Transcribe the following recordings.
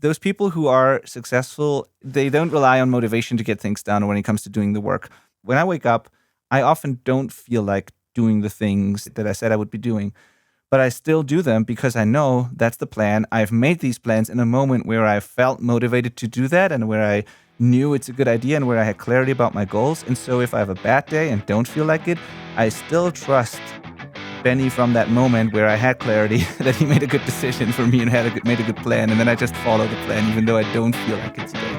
those people who are successful, they don't rely on motivation to get things done or when it comes to doing the work. When I wake up, I often don't feel like doing the things that I said I would be doing, but I still do them because I know that's the plan. I've made these plans in a moment where I felt motivated to do that and where I knew it's a good idea and where I had clarity about my goals. And so if I have a bad day and don't feel like it, I still trust Benny from that moment where I had clarity that he made a good decision for me and made a good plan. And then I just follow the plan even though I don't feel like it today.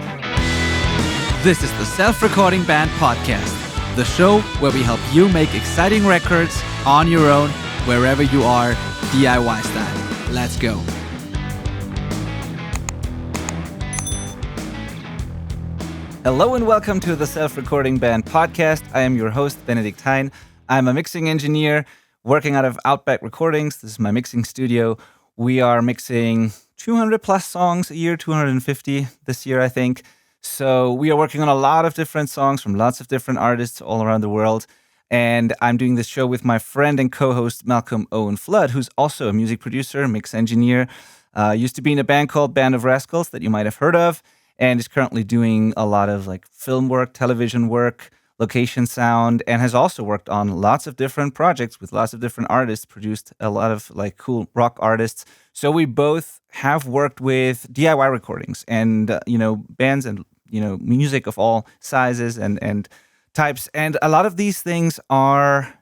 This is the Self-Recording Band Podcast, the show where we help you make exciting records on your own, wherever you are, DIY style. Let's go. Hello and welcome to the Self-Recording Band Podcast. I am your host, Benedict Hein. I'm a mixing engineer working out of Outback Recordings. This is my mixing studio. We are mixing 200 plus songs a year, 250 this year, I think. So we are working on a lot of different songs from lots of different artists all around the world. And I'm doing this show with my friend and co-host, Malcolm Owen-Flood, who's also a music producer, mix engineer, used to be in a band called Band of Rascals that you might have heard of, and is currently doing a lot of like film work, television work, location sound, and has also worked on lots of different projects with lots of different artists, produced a lot of like cool rock artists. So we both have worked with DIY recordings and, bands and, music of all sizes and types. And a lot of these things are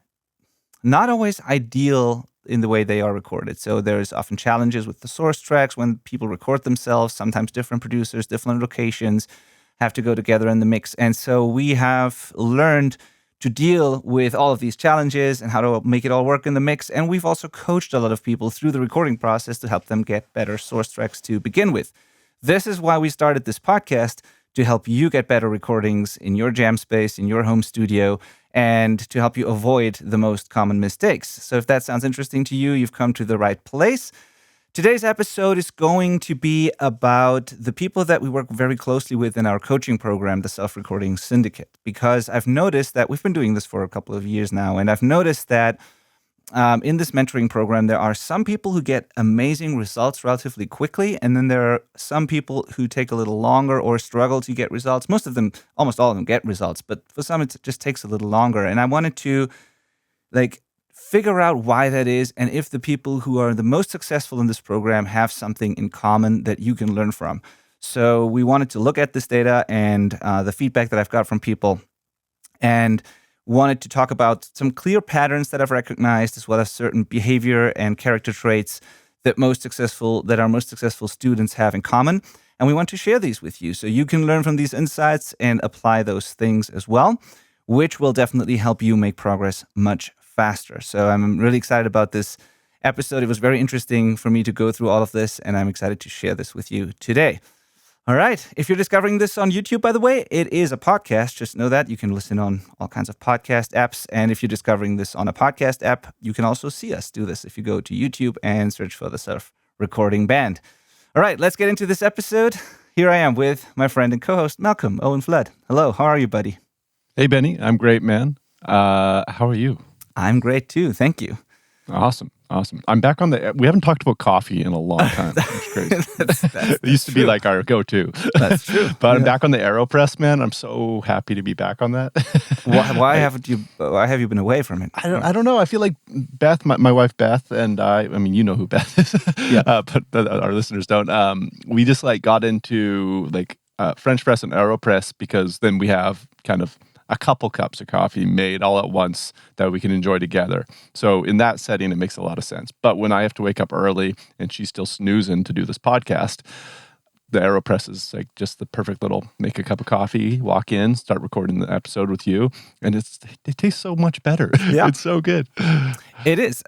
not always ideal in the way they are recorded. So there's often challenges with the source tracks when people record themselves. Sometimes different producers, different locations have to go together in the mix. And so we have learned to deal with all of these challenges and how to make it all work in the mix. And we've also coached a lot of people through the recording process to help them get better source tracks to begin with. This is why we started this podcast, to help you get better recordings in your jam space, in your home studio, and to help you avoid the most common mistakes. So if that sounds interesting to you, you've come to the right place. Today's episode is going to be about the people that we work very closely with in our coaching program, the Self-Recording Syndicate, because I've noticed that we've been doing this for a couple of years now, and I've noticed that in this mentoring program, there are some people who get amazing results relatively quickly, and then there are some people who take a little longer or struggle to get results. Most of them, almost all of them get results, but for some it just takes a little longer. And I wanted to figure out why that is and if the people who are the most successful in this program have something in common that you can learn from. So we wanted to look at this data and the feedback that I've got from people, and wanted to talk about some clear patterns that I've recognized, as well as certain behavior and character traits that our most successful students have in common. And we want to share these with you so you can learn from these insights and apply those things as well, which will definitely help you make progress much faster. So I'm really excited about this episode. It was very interesting for me to go through all of this, and I'm excited to share this with you today. All right. If you're discovering this on YouTube, by the way, it is a podcast. Just know that you can listen on all kinds of podcast apps. And if you're discovering this on a podcast app, you can also see us do this if you go to YouTube and search for the Self-Recording Band. All right, let's get into this episode. Here I am with my friend and co-host, Malcolm Owen-Flood. Hello, how are you, buddy? Hey, Benny. I'm great, man. How are you? I'm great, too. Thank you. Awesome. I'm back on we haven't talked about coffee in a long time. That's crazy. It used to be like our go-to. That's true. But I'm back on the AeroPress, man. I'm so happy to be back on that. Why have you been away from it? I don't know. I feel like Beth, my wife Beth, and I mean, you know who Beth is, yeah. But our listeners don't. We just got into French press and AeroPress because then we have kind of a couple cups of coffee made all at once that we can enjoy together. So in that setting, it makes a lot of sense. But when I have to wake up early and she's still snoozing to do this podcast, the AeroPress is just the perfect little make a cup of coffee, walk in, start recording the episode with you. And it tastes so much better. Yeah. It's so good. It is.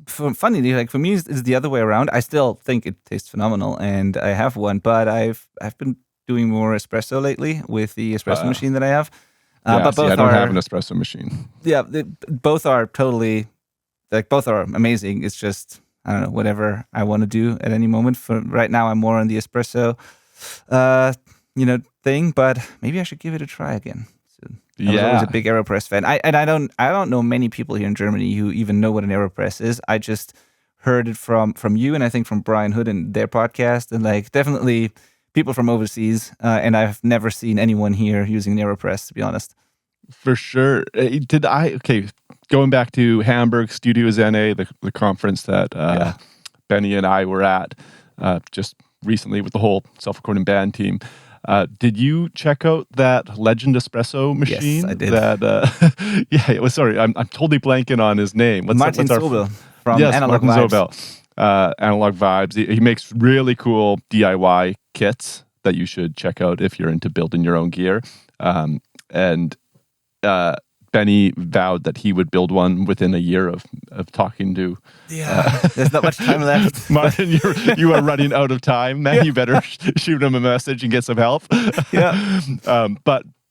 Funny, for me, it's the other way around. I still think it tastes phenomenal and I have one, but I've been doing more espresso lately with the espresso machine that I have. But I don't have an espresso machine. Yeah, both are totally, both are amazing. It's just, I don't know, whatever I want to do at any moment. For right now, I'm more on the espresso, thing. But maybe I should give it a try again. So I was always a big AeroPress fan. I don't know many people here in Germany who even know what an AeroPress is. I just heard it from you, and I think from Brian Hood and their podcast, and definitely people from overseas, and I've never seen anyone here using AeroPress, to be honest. For sure. Okay, going back to Hamburg, Studio Zene, the conference that Benny and I were at just recently with the whole Self-Recording Band team. Did you check out that Legend Espresso machine? Yes, I did. It was. Sorry, I'm totally blanking on his name. Martin Sobel from Analog Martin Vibes. Sobel, Analog Vibes. He makes really cool DIY kits that you should check out if you're into building your own gear. And Benny vowed that he would build one within a year of talking to. There's not much time left. Martin, you are running out of time, man. You better shoot him a message and get some help. Yeah.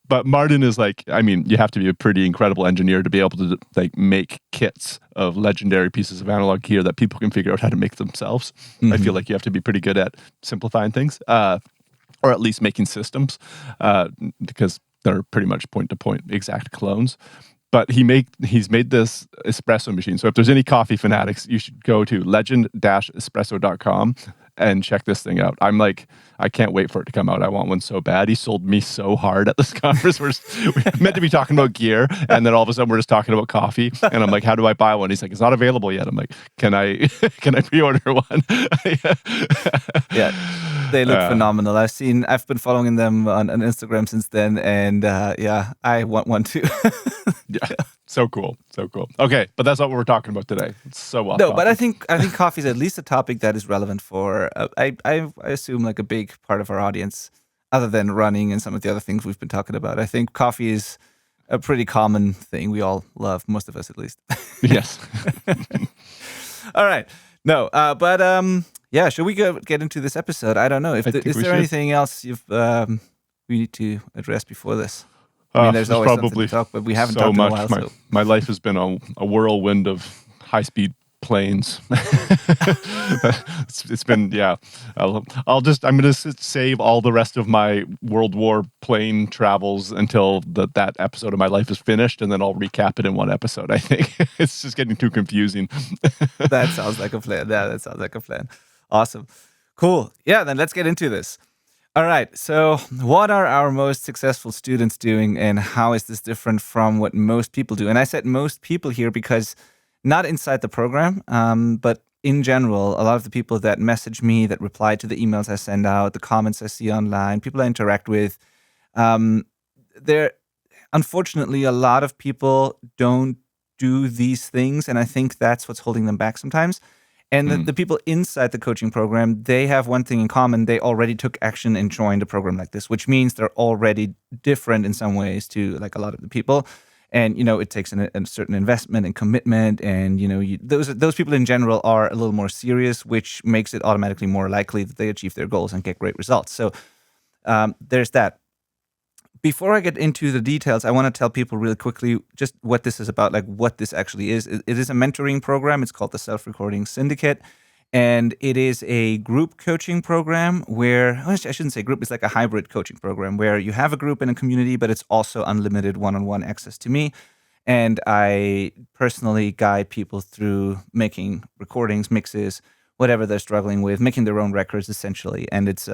But Martin is like, I mean, you have to be a pretty incredible engineer to be able to like make kits of legendary pieces of analog gear that people can figure out how to make themselves. Mm-hmm. I feel like you have to be pretty good at simplifying things, or at least making systems, because they're pretty much point-to-point exact clones. But he's made this espresso machine. So if there's any coffee fanatics, you should go to legend-espresso.com and check this thing out. I'm like, I can't wait for it to come out. I want one so bad. He sold me so hard at this conference. We're meant to be talking about gear, and then all of a sudden we're just talking about coffee. And I'm like, how do I buy one? He's like, it's not available yet. I'm like, can I pre-order one? Yeah. They look phenomenal. I've been following them on Instagram since then, and I want one too. Yeah, so cool. Okay, but that's not what we're talking about today. It's so off No, topic. but I think coffee is at least a topic that is relevant for I assume like a big part of our audience, other than running and some of the other things we've been talking about. I think coffee is a pretty common thing we all love, most of us at least. Yes. All right. No, but yeah, should we get into this episode? I don't know. Is there anything else we need to address before this? I mean, there's always something to talk, but we haven't talked in a while. My life has been a whirlwind of high-speed planes. It's been, yeah. I'm going to save all the rest of my World War plane travels until that episode of my life is finished, and then I'll recap it in one episode, I think. It's just getting too confusing. That sounds like a plan. Yeah, that sounds like a plan. Awesome. Cool. Yeah, then let's get into this. All right. So what are our most successful students doing, and how is this different from what most people do? And I said most people here because not inside the program, but in general, a lot of the people that message me, that reply to the emails I send out, the comments I see online, people I interact with, unfortunately, a lot of people don't do these things, and I think that's what's holding them back sometimes. And the people inside the coaching program, they have one thing in common. They already took action and joined a program like this, which means they're already different in some ways to like a lot of the people. And, it takes a certain investment and commitment. And, those people in general are a little more serious, which makes it automatically more likely that they achieve their goals and get great results. So there's that. Before I get into the details, I want to tell people really quickly just what this is about, like what this actually is. It is a mentoring program. It's called the Self-Recording Syndicate. And it is a group coaching program where, I shouldn't say group, it's like a hybrid coaching program where you have a group and a community, but it's also unlimited one-on-one access to me. And I personally guide people through making recordings, mixes, whatever they're struggling with, making their own records essentially. And it's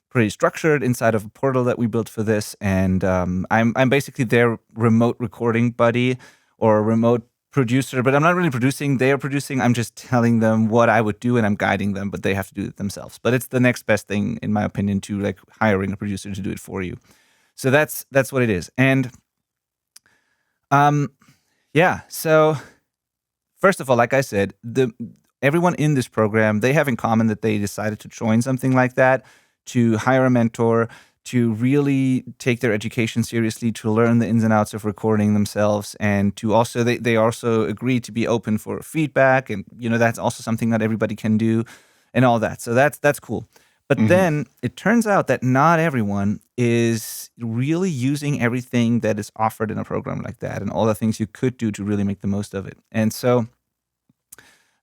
pretty structured inside of a portal that we built for this. And I'm basically their remote recording buddy or remote producer, but I'm not really producing. They are producing. I'm just telling them what I would do and I'm guiding them, but they have to do it themselves. But it's the next best thing, in my opinion, to like hiring a producer to do it for you. So that's what it is. And so first of all, like I said, everyone in this program, they have in common that they decided to join something like that, to hire a mentor, to really take their education seriously, to learn the ins and outs of recording themselves, and to also, they also agree to be open for feedback, and that's also something that everybody can do, and all that. So that's cool. But then it turns out that not everyone is really using everything that is offered in a program like that, and all the things you could do to really make the most of it. And so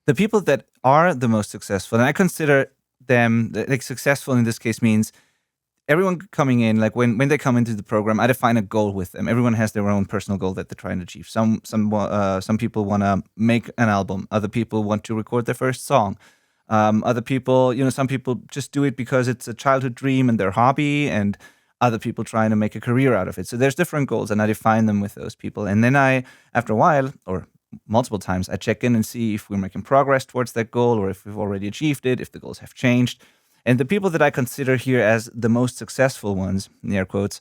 the people that are the most successful, and I consider them like successful in this case, means everyone coming in, like when they come into the program, I define a goal with them. Everyone has their own personal goal that they're trying to achieve. Some people want to make an album. Other people want to record their first song. Other people, some people just do it because it's a childhood dream and their hobby, and other people trying to make a career out of it. So there's different goals, and I define them with those people. And then after a while, or multiple times, I check in and see if we're making progress towards that goal or if we've already achieved it, if the goals have changed. And the people that I consider here as the most successful ones, in air quotes,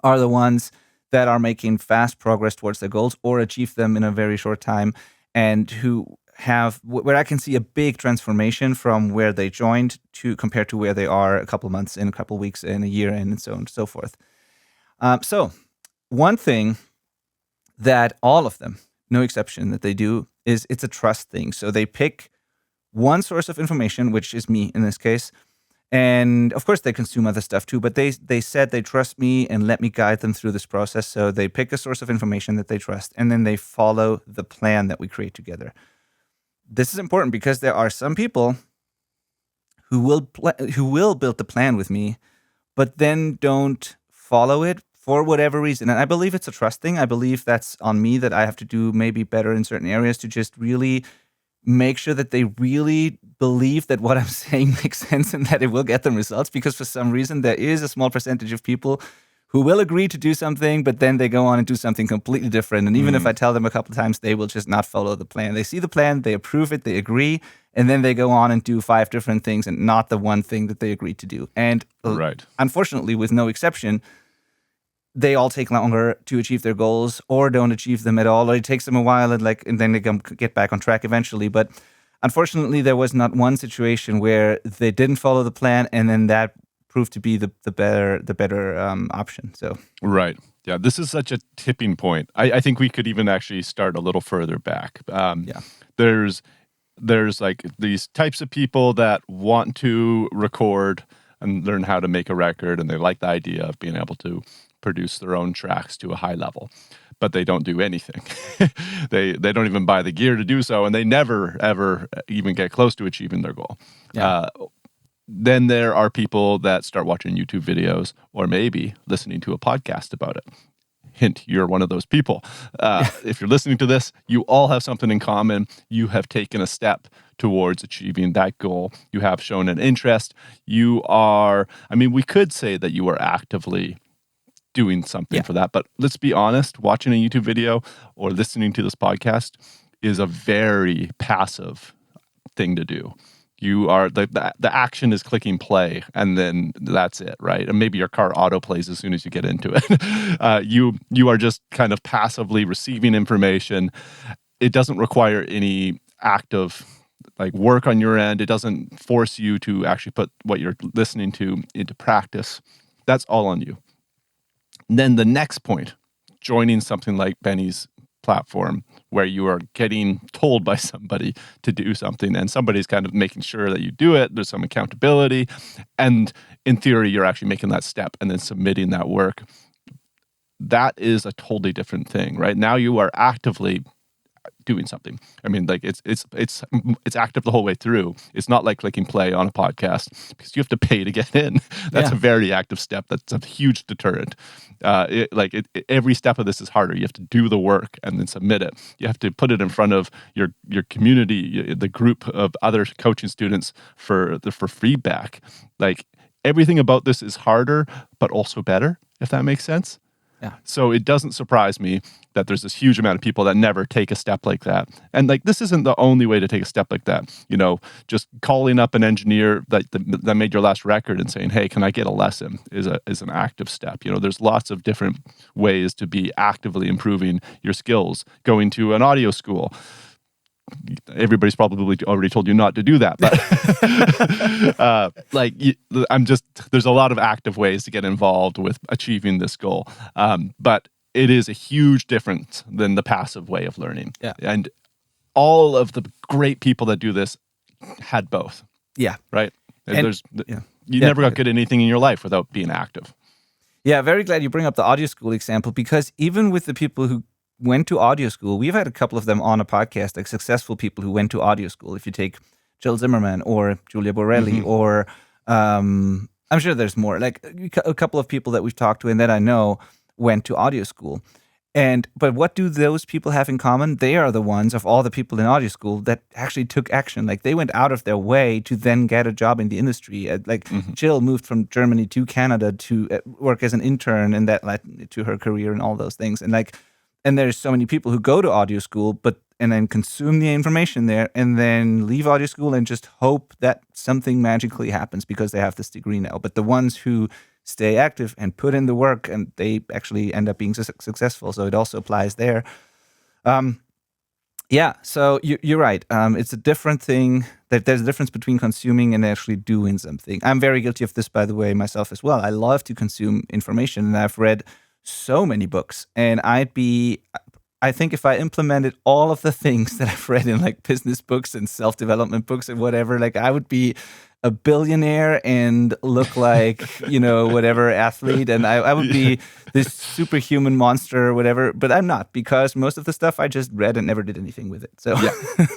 are the ones that are making fast progress towards their goals or achieve them in a very short time, and who have where I can see a big transformation from where they joined to compared to where they are a couple of months in, a couple of weeks in, a year in, and so on and so forth. So one thing that all of them, no exception, that they do is it's a trust thing. So they pick one source of information, which is me in this case, and of course they consume other stuff too, but they said they trust me and let me guide them through this process. So they pick a source of information that they trust, and then they follow the plan that we create together. This is important because there are some people who will build the plan with me, but then don't follow it for whatever reason. And I believe it's a trust thing. I believe that's on me, that I have to do maybe better in certain areas to just really make sure that they really believe that what I'm saying makes sense and that it will get them results. Because for some reason, there is a small percentage of people who will agree to do something, but then they go on and do something completely different. And even if I tell them a couple of times, they will just not follow the plan. They see the plan, they approve it, they agree, and then they go on and do 5 different things and not the one thing that they agreed to do. And unfortunately, with no exception, they all take longer to achieve their goals or don't achieve them at all, or it takes them a while and then they get back on track eventually. But unfortunately, there was not one situation where they didn't follow the plan and then that proved to be the better option. So right. Yeah, this is such a tipping point. I think we could even actually start a little further back. There's like these types of people that want to record and learn how to make a record, and they like the idea of being able to produce their own tracks to a high level, but they don't do anything. They don't even buy the gear to do so, and they never ever even get close to achieving their goal. Then there are people that start watching YouTube videos or maybe listening to a podcast about it. Hint, you're one of those people. If you're listening to this, you all have something in common. You have taken a step towards achieving that goal. You have shown an interest. You are, we could say that you are actively doing something for that, but let's be honest, watching a YouTube video or listening to this podcast is a very passive thing to do. You are the action is clicking play, and then that's it, right? And maybe your car auto plays as soon as you get into it. You are just kind of passively receiving information. It doesn't require any active work on your end. It doesn't force you to actually put what you're listening to into practice. That's all on you. And then the next point, joining something like Benny's platform, where you are getting told by somebody to do something and somebody's kind of making sure that you do it. There's some accountability. And in theory, you're actually making that step and then submitting that work. That is a totally different thing, right? Now you are actively doing something. It's active the whole way through. It's not like clicking play on a podcast because you have to pay to get in. That's a very active step. That's a huge deterrent. Every step of this is harder. You have to do the work and then submit it. You have to put it in front of your community, the group of other coaching students for feedback. Everything about this is harder, but also better, if that makes sense. Yeah. So it doesn't surprise me that there's this huge amount of people that never take a step like that. And this isn't the only way to take a step like that. Just calling up an engineer that made your last record and saying, "Hey, can I get a lesson?" is an active step. There's lots of different ways to be actively improving your skills. Going to an audio school. Everybody's probably already told you not to do that, but there's a lot of active ways to get involved with achieving this goal. But it is a huge difference than the passive way of learning. Yeah. And all of the great people that do this had both. Yeah. Right? You never got good at anything in your life without being active. Yeah, very glad you bring up the audio school example, because even with the people who went to audio school, we've had a couple of them on a podcast, successful people who went to audio school. If you take Jill Zimmerman or Julia Borelli, or I'm sure there's more, a couple of people that we've talked to and that I know went to audio school. But what do those people have in common? They are the ones of all the people in audio school that actually took action. Like they went out of their way to then get a job in the industry. Jill moved from Germany to Canada to work as an intern, and that led to her career and all those things. And there's so many people who go to audio school, and then consume the information there, and then leave audio school and just hope that something magically happens because they have this degree now. But the ones who stay active and put in the work, and they actually end up being successful. So it also applies there. So you're right. It's a different thing. That there's a difference between consuming and actually doing something. I'm very guilty of this, by the way, myself as well. I love to consume information, and I've read so many books. And I think if I implemented all of the things that I've read in like business books and self-development books and whatever, like I would be a billionaire and look like, whatever athlete. And I would be this superhuman monster or whatever, but I'm not, because most of the stuff I just read and never did anything with it. So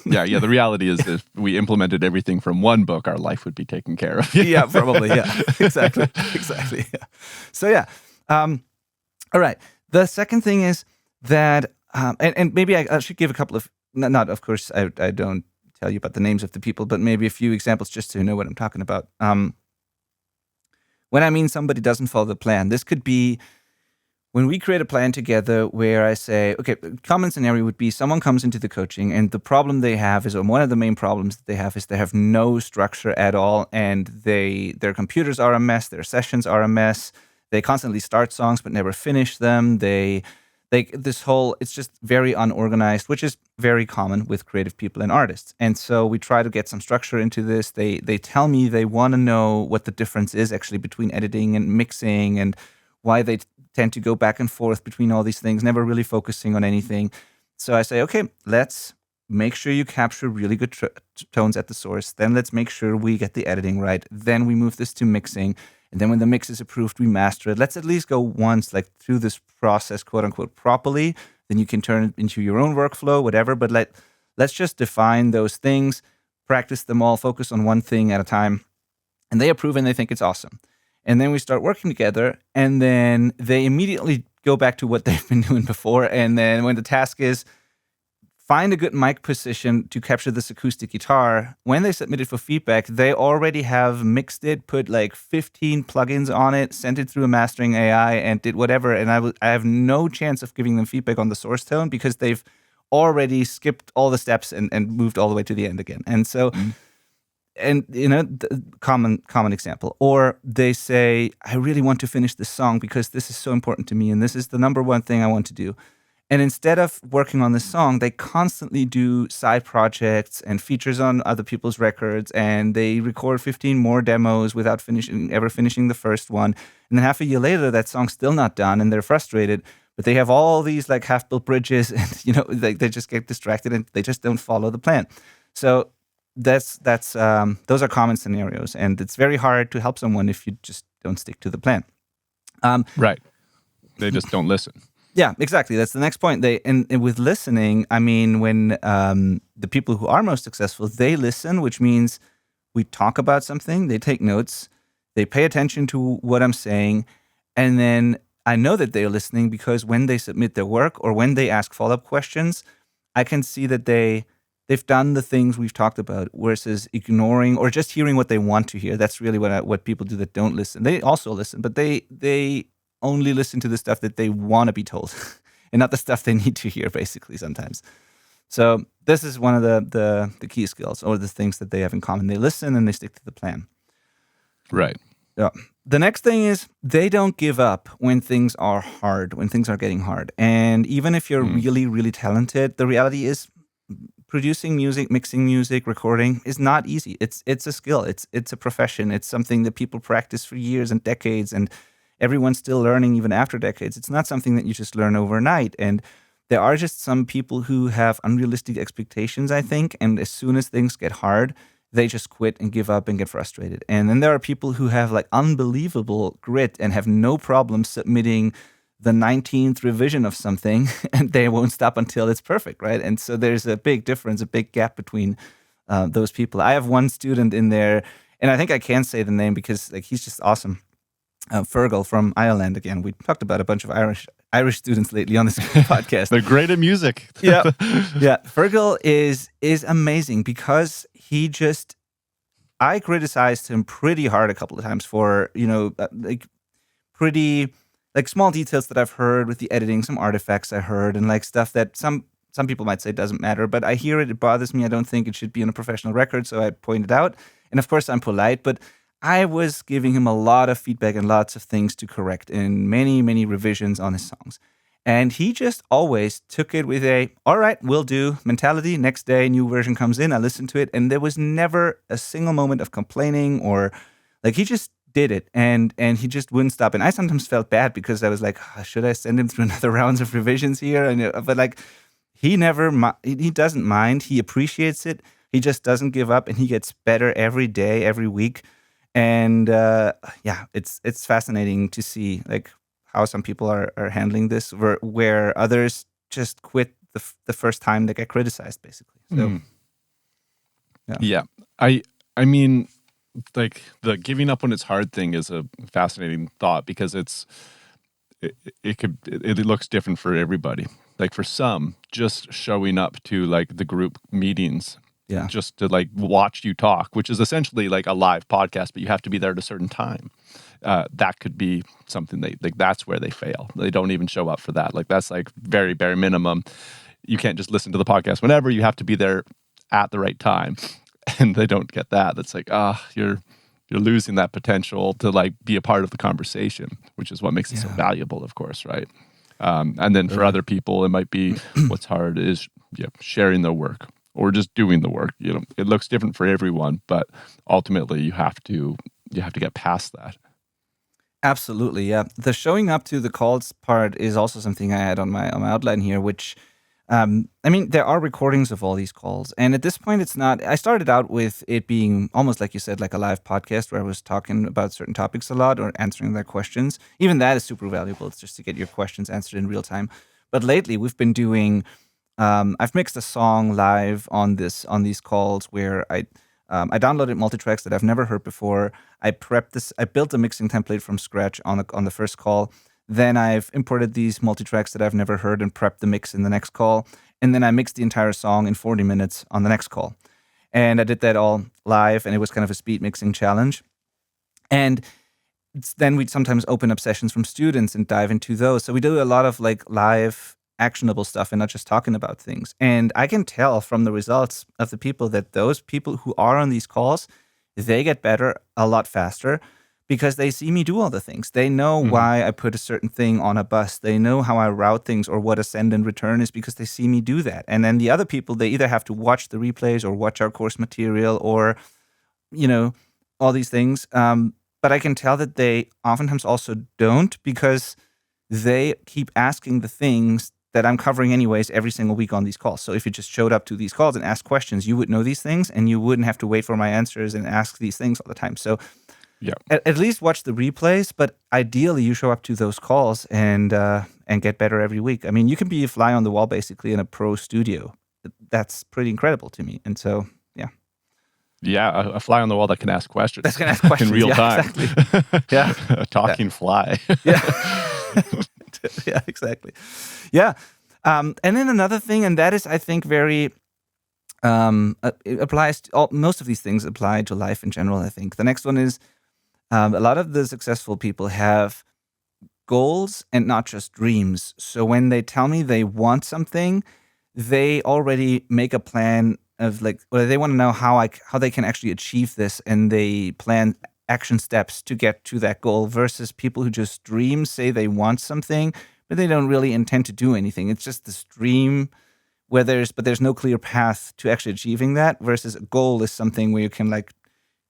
yeah. The reality is if we implemented everything from one book, our life would be taken care of. Yeah, probably. Yeah, exactly. Yeah. So all right. The second thing is that, and maybe I should give a couple of, not of course, I don't tell you about the names of the people, but maybe a few examples just so you know what I'm talking about. When I mean somebody doesn't follow the plan, this could be when we create a plan together where I say, okay, common scenario would be someone comes into the coaching and the problem they have is, or one of the main problems that they have no structure at all, and their computers are a mess, their sessions are a mess, they constantly start songs but never finish them, it's just very unorganized, which is very common with creative people and artists. And so we try to get some structure into this. They tell me they want to know what the difference is actually between editing and mixing, and why they tend to go back and forth between all these things, never really focusing on anything. So I say, okay, let's make sure you capture really good tones at the source. Then let's make sure we get the editing right. Then we move this to mixing. And then when the mix is approved, we master it. Let's at least go once, like through this process, quote unquote, properly. Then you can turn it into your own workflow, whatever. But let's just define those things, practice them all, focus on one thing at a time. And they approve and they think it's awesome. And then we start working together, and then they immediately go back to what they've been doing before. And then when the task is find a good mic position to capture this acoustic guitar, when they submit it for feedback, they already have mixed it, put like 15 plugins on it, sent it through a mastering AI, and did whatever. And I have no chance of giving them feedback on the source tone because they've already skipped all the steps and moved all the way to the end again. And so, common example. Or they say, I really want to finish this song because this is so important to me, and this is the number one thing I want to do. And instead of working on this song, they constantly do side projects and features on other people's records, and they record 15 more demos without ever finishing the first one. And then half a year later, that song's still not done, and they're frustrated. But they have all these like half-built bridges, and they just get distracted and they just don't follow the plan. So those are common scenarios, and it's very hard to help someone if you just don't stick to the plan. Right. They just don't listen. Yeah, exactly. That's the next point. And with listening, I mean, when the people who are most successful, they listen, which means we talk about something, they take notes, they pay attention to what I'm saying, and then I know that they're listening because when they submit their work or when they ask follow-up questions, I can see that they've done the things we've talked about versus ignoring or just hearing what they want to hear. That's really what people do that don't listen. They also listen, but they only listen to the stuff that they want to be told and not the stuff they need to hear, basically, sometimes. So this is one of the key skills or the things that they have in common. They listen and they stick to the plan. Right. Yeah. The next thing is they don't give up when things are hard, when things are getting hard. And even if you're really, really talented, the reality is producing music, mixing music, recording is not easy. It's a skill. It's a profession. It's something that people practice for years and decades, and everyone's still learning even after decades. It's not something that you just learn overnight. And there are just some people who have unrealistic expectations, I think. And as soon as things get hard, they just quit and give up and get frustrated. And then there are people who have like unbelievable grit and have no problem submitting the 19th revision of something, and they won't stop until it's perfect, right? And so there's a big difference, a big gap between those people. I have one student in there, and I think I can say the name because like he's just awesome. Fergal from Ireland again. We talked about a bunch of Irish Irish students lately on this podcast. They're great at music. Yeah. Fergal is amazing because I criticized him pretty hard a couple of times for, like pretty like small details that I've heard with the editing, some artifacts I heard, and like stuff that some people might say doesn't matter, but I hear it bothers me. I don't think it should be in a professional record, so I point it out. And of course, I'm polite, but I was giving him a lot of feedback and lots of things to correct in many, many revisions on his songs. And he just always took it with a, all right, will do mentality. Next day, new version comes in, I listen to it, and there was never a single moment of complaining or like he just did it and he just wouldn't stop. And I sometimes felt bad because I was like, should I send him through another rounds of revisions here? But like, he doesn't mind. He appreciates it. He just doesn't give up, and he gets better every day, every week. And it's fascinating to see like how some people are handling this, where others just quit the first time they get criticized, basically. So, yeah. I mean, like the giving up when it's hard thing is a fascinating thought because it looks different for everybody. Like for some, just showing up to like the group meetings, just to like watch you talk, which is essentially like a live podcast, but you have to be there at a certain time. That could be something that's where they fail. They don't even show up for that. Like that's like very bare minimum. You can't just listen to the podcast whenever. You have to be there at the right time, and they don't get that. That's like you're losing that potential to like be a part of the conversation, which is what makes it so valuable, of course, right? And then for other people, it might be what's hard is sharing the work or just doing the work. It looks different for everyone, but ultimately you have to get past that. Absolutely, yeah. The showing up to the calls part is also something I had on my outline here, which there are recordings of all these calls. And at this point, it's not, I started out with it being almost like you said, like a live podcast where I was talking about certain topics a lot or answering their questions. Even that is super valuable. It's just to get your questions answered in real time. But lately we've been doing, I've mixed a song live on these calls where I downloaded multitracks that I've never heard before. I built a mixing template from scratch on the first call. Then I've imported these multitracks that I've never heard and prepped the mix in the next call. And then I mixed the entire song in 40 minutes on the next call. And I did that all live, and it was kind of a speed mixing challenge. And then we'd sometimes open up sessions from students and dive into those. So we do a lot of like live actionable stuff and not just talking about things. And I can tell from the results of the people that those people who are on these calls, they get better a lot faster because they see me do all the things. They know why I put a certain thing on a bus. They know how I route things or what a send and return is because they see me do that. And then the other people, they either have to watch the replays or watch our course material or, all these things. But I can tell that they oftentimes also don't because they keep asking the things that I'm covering anyways every single week on these calls. So if you just showed up to these calls and asked questions, you would know these things and you wouldn't have to wait for my answers and ask these things all the time. So at least watch the replays, but ideally you show up to those calls and get better every week. I mean, you can be a fly on the wall basically in a pro studio. That's pretty incredible to me. And so, Yeah, a fly on the wall that can ask questions. That's going to ask questions in real time. Exactly. Yeah. A talking fly. Yeah, exactly. Yeah. And then another thing, and that is, I think, very, it applies to most of these things apply to life in general, I think. The next one is a lot of the successful people have goals and not just dreams. So when they tell me they want something, they already make a plan of like, or they want to know how they can actually achieve this, and they plan action steps to get to that goal versus people who just dream, say they want something, but they don't really intend to do anything. It's just this dream where there's no clear path to actually achieving that, versus a goal is something where you can like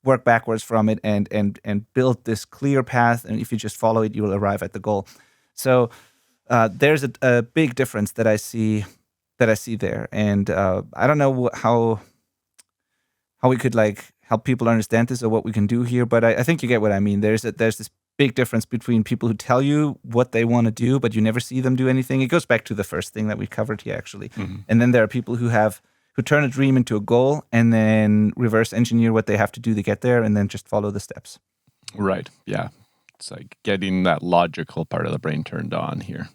work backwards from it and build this clear path. And if you just follow it, you will arrive at the goal. So there's a big difference that I see there. And I don't know how we could like help people understand this or what we can do here, but I think you get what I mean. There's this big difference between people who tell you what they want to do, but you never see them do anything. It goes back to the first thing that we covered here, actually. And then there are people who turn a dream into a goal and then reverse engineer what they have to do to get there and then just follow the steps. Right. Yeah. It's like getting that logical part of the brain turned on here.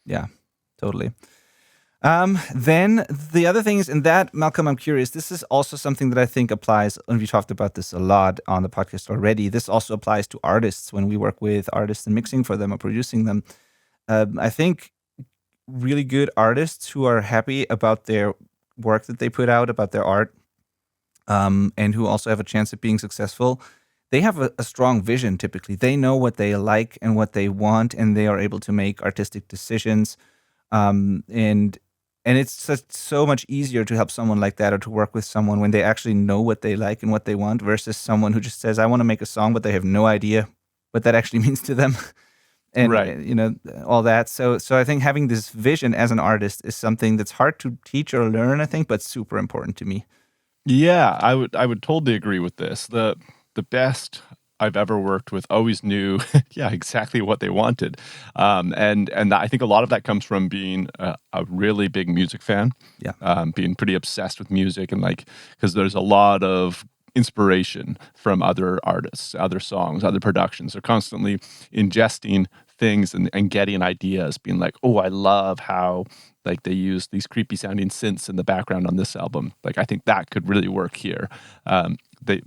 Yeah, totally. Then the other thing is, in that, Malcolm, I'm curious, this is also something that I think applies, and we talked about this a lot on the podcast already. This also applies to artists when we work with artists and mixing for them or producing them. I think really good artists who are happy about their work that they put out, about their art, and who also have a chance of being successful, they have a strong vision typically. They know what they like and what they want, and they are able to make artistic decisions. And it's just so much easier to help someone like that or to work with someone when they actually know what they like and what they want versus someone who just says, I want to make a song, but they have no idea what that actually means to them. And Right. all that. So I think having this vision as an artist is something that's hard to teach or learn, I think, but super important to me. Yeah, I would totally agree with this. The best I've ever worked with always knew, yeah, exactly what they wanted, and I think a lot of that comes from being a really big music fan, Yeah. Being pretty obsessed with music, and because there's a lot of inspiration from other artists, other songs, other productions. They're constantly ingesting things and getting ideas, being like, oh, I love how they use these creepy sounding synths in the background on this album. I think that could really work here. They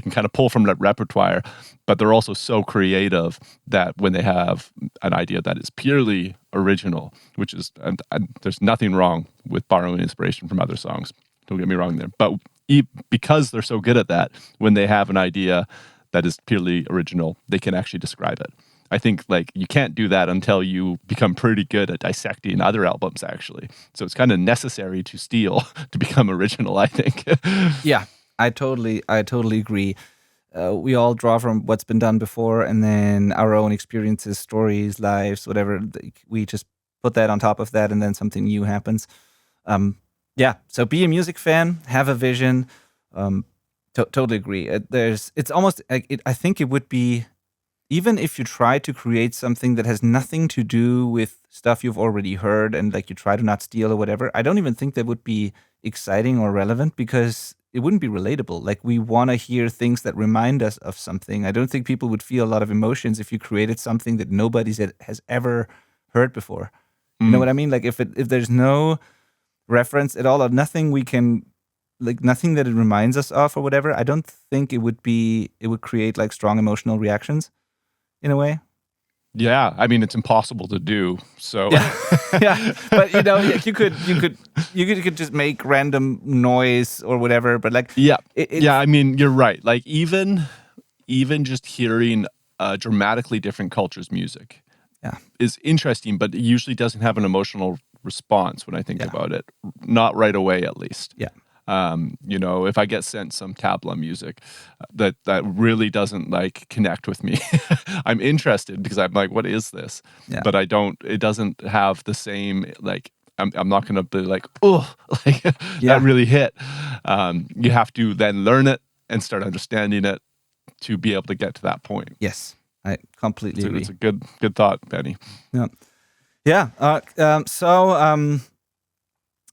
can kind of pull from that repertoire, but they're also so creative that when they have an idea that is purely original, which is, and there's nothing wrong with borrowing inspiration from other songs. Don't get me wrong there. But because they're so good at that, when they have an idea that is purely original, they can actually describe it. I think you can't do that until you become pretty good at dissecting other albums, actually. So it's kind of necessary to steal to become original, I think. Yeah, I totally agree. We all draw from what's been done before, and then our own experiences, stories, lives, whatever. We just put that on top of that, and then something new happens. Yeah, so be a music fan, have a vision. Totally agree. It's almost, I think it would be, even if you try to create something that has nothing to do with stuff you've already heard and you try to not steal or whatever, I don't even think that would be exciting or relevant because it wouldn't be relatable. We want to hear things that remind us of something. I don't think people would feel a lot of emotions if you created something that nobody has ever heard before. You know what I mean? If there's no reference at all or nothing we can, nothing that it reminds us of or whatever, I don't think it would create strong emotional reactions. In a way, Yeah, I mean it's impossible to do. So yeah. But you could just make random noise or whatever. But yeah, I mean you're right. Even just hearing dramatically different cultures' music, is interesting, but it usually doesn't have an emotional response when I think about it. Not right away, at least. Yeah. If I get sent some tabla music that really doesn't connect with me, I'm interested because I'm like, what is this? Yeah. But it doesn't have the same, I'm not going to be like, oh, that really hit. You have to then learn it and start understanding it to be able to get to that point. Yes, I completely agree. It's a good thought, Benny. Yeah. Yeah.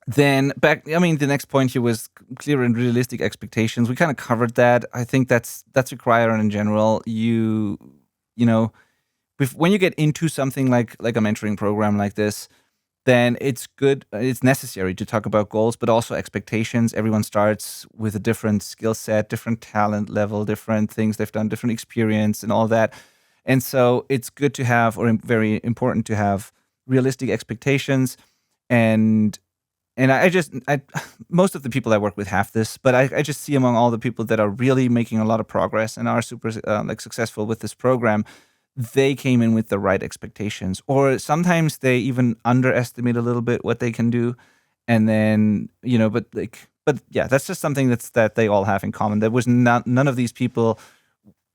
Then back, the next point here was clear and realistic expectations. We kind of covered that. I think that's required in general. When you get into something like a mentoring program like this, then it's good. It's necessary to talk about goals, but also expectations. Everyone starts with a different skill set, different talent level, different things they've done, different experience, and all that. And so it's good to have, or very important to have, realistic expectations. And I most of the people I work with have this, but I just see among all the people that are really making a lot of progress and are super successful with this program, they came in with the right expectations, or sometimes they even underestimate a little bit what they can do, and then but yeah, that's just something that they all have in common. There was none of these people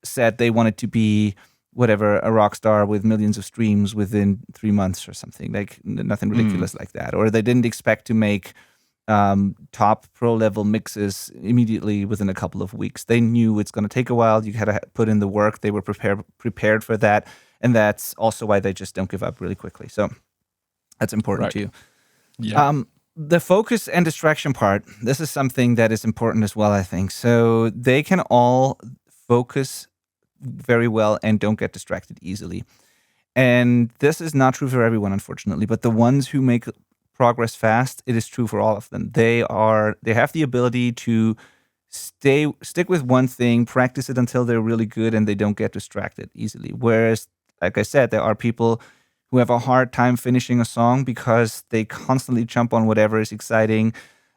said they wanted to be whatever, a rock star with millions of streams within 3 months or something, nothing ridiculous like that. Or they didn't expect to make top pro level mixes immediately within a couple of weeks. They knew it's going to take a while. You had to put in the work. They were prepared for that. And that's also why they just don't give up really quickly. So that's important too. Yeah. The focus and distraction part, this is something that is important as well, I think. So they can all focus very well and don't get distracted easily. And this is not true for everyone, unfortunately, but the ones who make progress fast, it is true for all of them. They have the ability to stick with one thing, practice it until they're really good, and they don't get distracted easily. Whereas, like I said, there are people who have a hard time finishing a song because they constantly jump on whatever is exciting,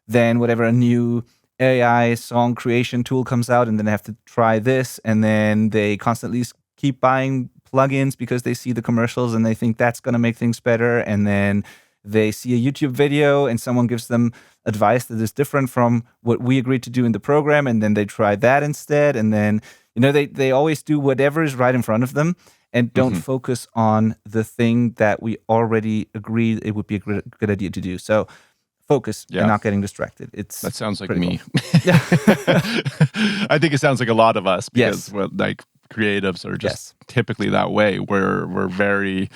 then whatever a new AI song creation tool comes out, and then they have to try this, and then they constantly keep buying plugins because they see the commercials and they think that's going to make things better, and then they see a YouTube video and someone gives them advice that is different from what we agreed to do in the program, and then they try that instead, and then they always do whatever is right in front of them and don't focus on the thing that we already agreed it would be a good idea to do. So focus and not getting distracted. That sounds like critical. me. I think it sounds like a lot of us because we're like creatives are just typically that way. We're very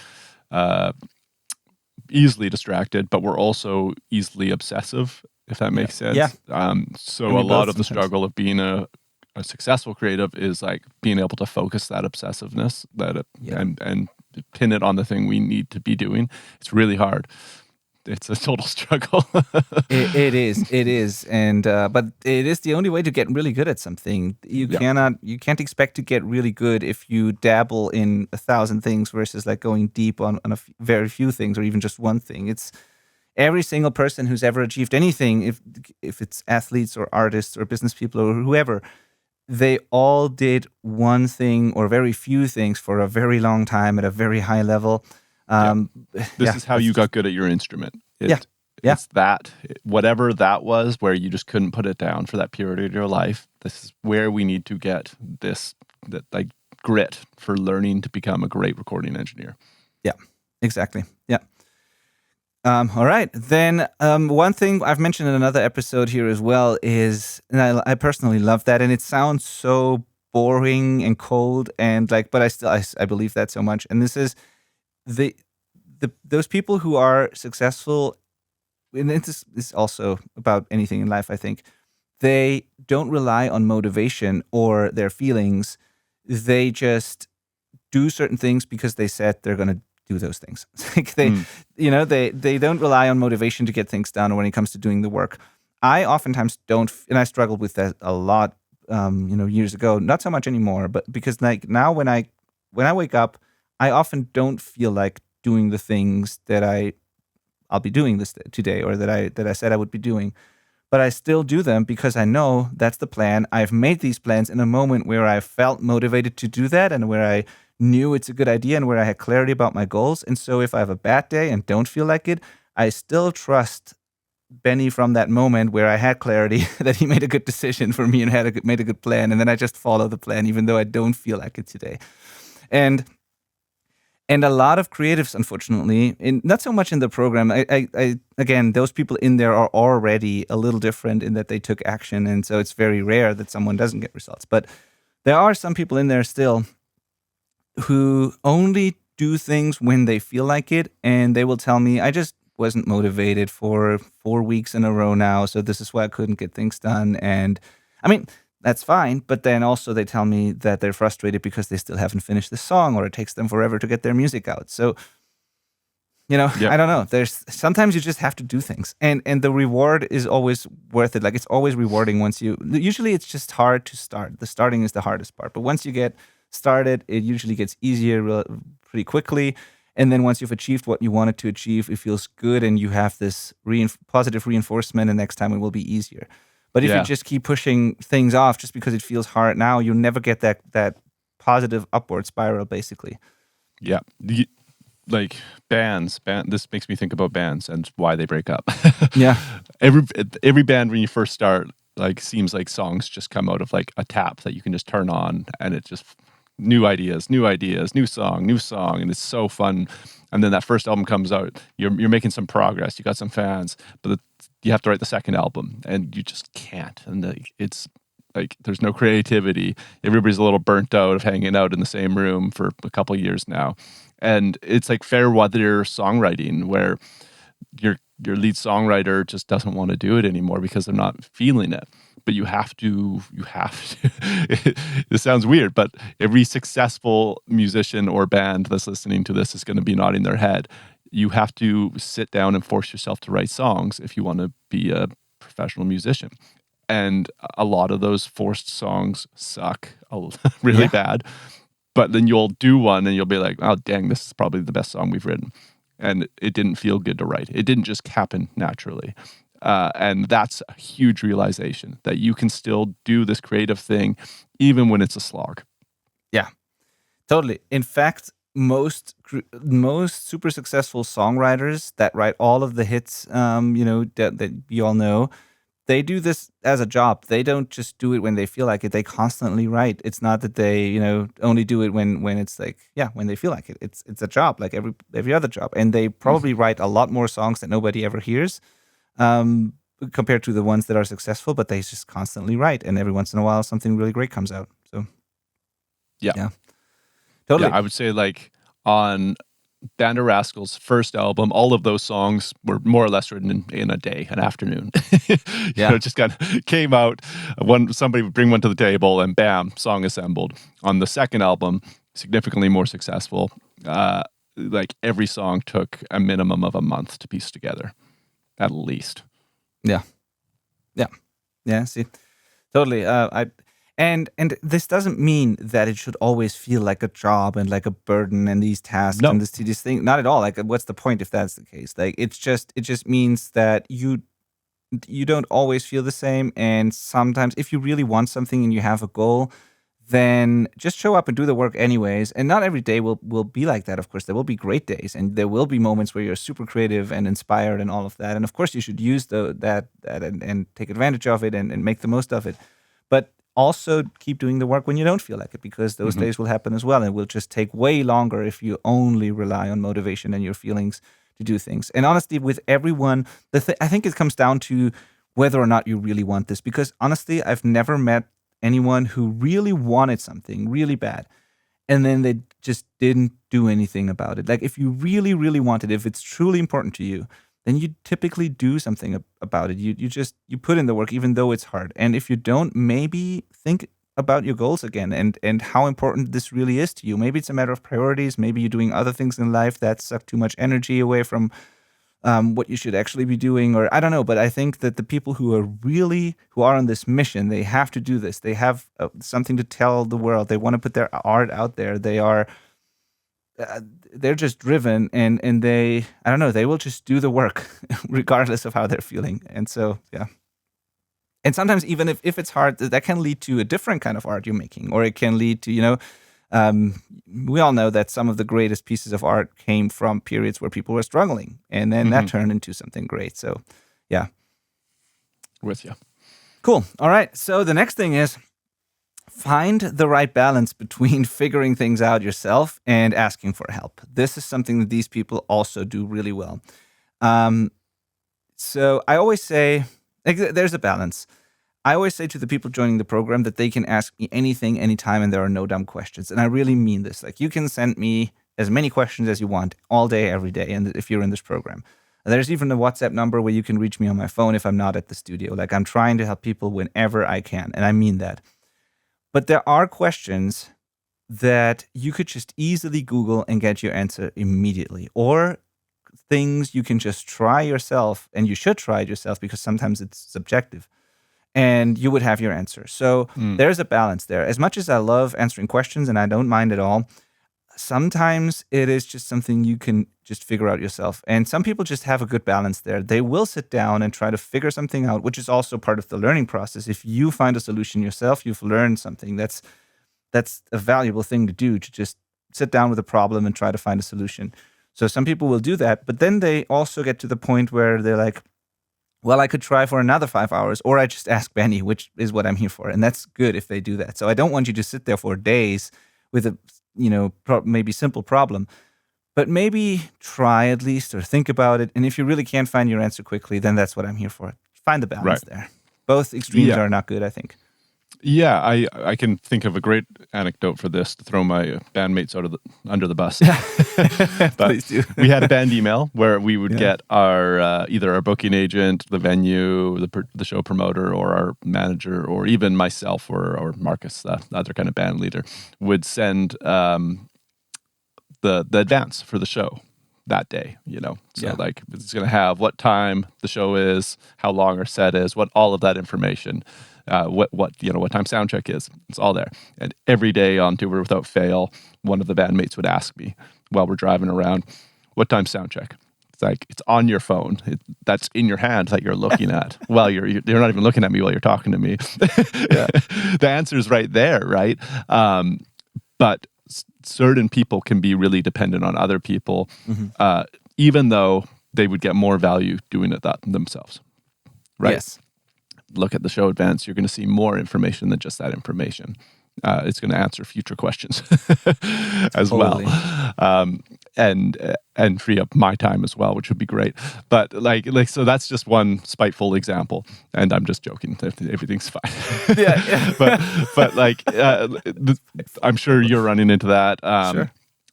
easily distracted, but we're also easily obsessive, if that makes sense. Yeah. So a lot of the struggle of being a successful creative is like being able to focus that obsessiveness and pin it on the thing we need to be doing. It's really hard. It's a total struggle. It is, and but it is the only way to get really good at something. You can't expect to get really good if you dabble in 1,000 things versus like going deep on very few things or even just one thing. It's every single person who's ever achieved anything, if it's athletes or artists or business people or whoever, they all did one thing or very few things for a very long time at a very high level. This is how you got good at your instrument. It's that, whatever that was, where you just couldn't put it down for that period of your life. This is where we need to get that like grit for learning to become a great recording engineer. Yeah, exactly. Yeah. All right. Then one thing I've mentioned in another episode here as well is, and I personally love that, and it sounds so boring and cold and like, but I believe that so much. And this is those people who are successful, and this is also about anything in life, I think, they don't rely on motivation or their feelings. They just do certain things because they said they're going to do those things. Like they don't rely on motivation to get things done when it comes to doing the work. I oftentimes don't, and I struggled with that a lot, years ago. Not so much anymore, but because like now when I wake up, I often don't feel like doing the things that I'll be doing this today or that I said I would be doing. But I still do them because I know that's the plan. I've made these plans in a moment where I felt motivated to do that and where I knew it's a good idea and where I had clarity about my goals. And so if I have a bad day and don't feel like it, I still trust Benny from that moment where I had clarity that he made a good decision for me and made a good plan. And then I just follow the plan, even though I don't feel like it today. And a lot of creatives, unfortunately, not so much in the program. I again, those people in there are already a little different in that they took action. And so it's very rare that someone doesn't get results. But there are some people in there still who only do things when they feel like it. And they will tell me, I just wasn't motivated for 4 weeks in a row now. So this is why I couldn't get things done. And I mean, that's fine. But then also they tell me that they're frustrated because they still haven't finished the song or it takes them forever to get their music out. So, I don't know. Sometimes you just have to do things and the reward is always worth it. Like it's always rewarding usually it's just hard to start. The starting is the hardest part. But once you get started, it usually gets easier pretty quickly. And then once you've achieved what you wanted to achieve, it feels good and you have this positive reinforcement and next time it will be easier. But if you just keep pushing things off just because it feels hard now, you'll never get that positive upward spiral, basically. Yeah. Like bands, this makes me think about bands and why they break up. Yeah. Every band when you first start, like seems like songs just come out of like a tap that you can just turn on and it just new ideas, new song, and it's so fun. And then that first album comes out, you're making some progress, you got some fans, but you have to write the second album and you just can't. And it's like there's no creativity. Everybody's a little burnt out of hanging out in the same room for a couple of years now. And it's like fair weather songwriting where your lead songwriter just doesn't want to do it anymore because they're not feeling it. but you have to, this sounds weird, but every successful musician or band that's listening to this is going to be nodding their head. You have to sit down and force yourself to write songs if you want to be a professional musician. And a lot of those forced songs suck really bad. But then you'll do one and you'll be like, oh, dang, this is probably the best song we've written. And it didn't feel good to write. It didn't just happen naturally. And that's a huge realization that you can still do this creative thing even when it's a slog. Yeah, totally. In fact, most super successful songwriters that write all of the hits, that you all know, they do this as a job. They don't just do it when they feel like it. They constantly write. It's not that they, only do it when it's like, when they feel like it. It's a job like every other job. And they probably write a lot more songs that nobody ever hears, compared to the ones that are successful, but they just constantly write. And every once in a while, something really great comes out. So, yeah. Totally. Yeah, I would say like on Band of Rascals' first album, all of those songs were more or less written in a day, an afternoon. It just kind of came out. Somebody would bring one to the table, and bam, song assembled. On the second album, significantly more successful. Like every song took a minimum of a month to piece together, at least. Yeah. See, totally. And this doesn't mean that it should always feel like a job and like a burden and these tasks and this tedious thing. Not at all. Like, what's the point if that's the case? Like, it just means that you don't always feel the same. And sometimes, if you really want something and you have a goal, then just show up and do the work anyways. And not every day will be like that. Of course, there will be great days, and there will be moments where you're super creative and inspired and all of that. And of course, you should use that and take advantage of it and make the most of it. But also keep doing the work when you don't feel like it, because those days will happen as well, and will just take way longer if you only rely on motivation and your feelings to do things. And honestly, with everyone, I think it comes down to whether or not you really want this, because honestly, I've never met anyone who really wanted something really bad and then they just didn't do anything about it. Like, if you really, really want it, if it's truly important to you, then you typically do something about it. You put in the work, even though it's hard. And if you don't, maybe think about your goals again and how important this really is to you. Maybe it's a matter of priorities. Maybe you're doing other things in life that suck too much energy away from what you should actually be doing, or I don't know. But I think that the people who are on this mission, they have to do this. They have something to tell the world. They want to put their art out there. They're just driven, and they, I don't know, they will just do the work regardless of how they're feeling. And so, yeah. And sometimes even if it's hard, that can lead to a different kind of art you're making, or it can lead to, we all know that some of the greatest pieces of art came from periods where people were struggling, and then that turned into something great. So, yeah. With you. Cool. All right. So the next thing is, find the right balance between figuring things out yourself and asking for help. This is something that these people also do really well. So I always say, there's a balance. I always say to the people joining the program that they can ask me anything, anytime, and there are no dumb questions. And I really mean this. Like, you can send me as many questions as you want all day, every day, and if you're in this program. There's even a WhatsApp number where you can reach me on my phone if I'm not at the studio. Like, I'm trying to help people whenever I can, and I mean that. But there are questions that you could just easily Google and get your answer immediately, or things you can just try yourself, and you should try it yourself because sometimes it's subjective, and you would have your answer. So there's a balance there. As much as I love answering questions, and I don't mind at all, sometimes it is just something you can just figure out yourself. And some people just have a good balance there. They will sit down and try to figure something out, which is also part of the learning process. If you find a solution yourself, you've learned something. That's a valuable thing to do, to just sit down with a problem and try to find a solution. So some people will do that, but then they also get to the point where they're like, well, I could try for another 5 hours, or I just ask Benny, which is what I'm here for. And that's good if they do that. So I don't want you to sit there for days with a maybe simple problem, but maybe try at least, or think about it. And if you really can't find your answer quickly, then that's what I'm here for. Find the balance there. Both extremes are not good, I think. Yeah, I can think of a great anecdote for this to throw my bandmates under the bus. But Please do. we had a band email where we would Yeah. get our either our booking agent, the venue, the show promoter, or our manager, or even myself or Marcus, the other kind of band leader, would send the advance for the show that day, So Yeah. like it's going to have what time the show is, how long our set is, what all of that information, what time sound check is. It's all there. And every day on tour without fail, one of the bandmates would ask me while we're driving around, what time sound check? It's like it's on your phone. That's in your hand that you're looking at. Well, you're not even looking at me while you're talking to me. The answer is right there, right? But certain people can be really dependent on other people, even though they would get more value doing it themselves, right? Yes. Look at the show advance. You're going to see more information than just that information. It's going to answer future questions as well, and free up my time as well, which would be great. But so that's just one spiteful example, and I'm just joking. Everything's fine. Yeah. but I'm sure you're running into that. Sure.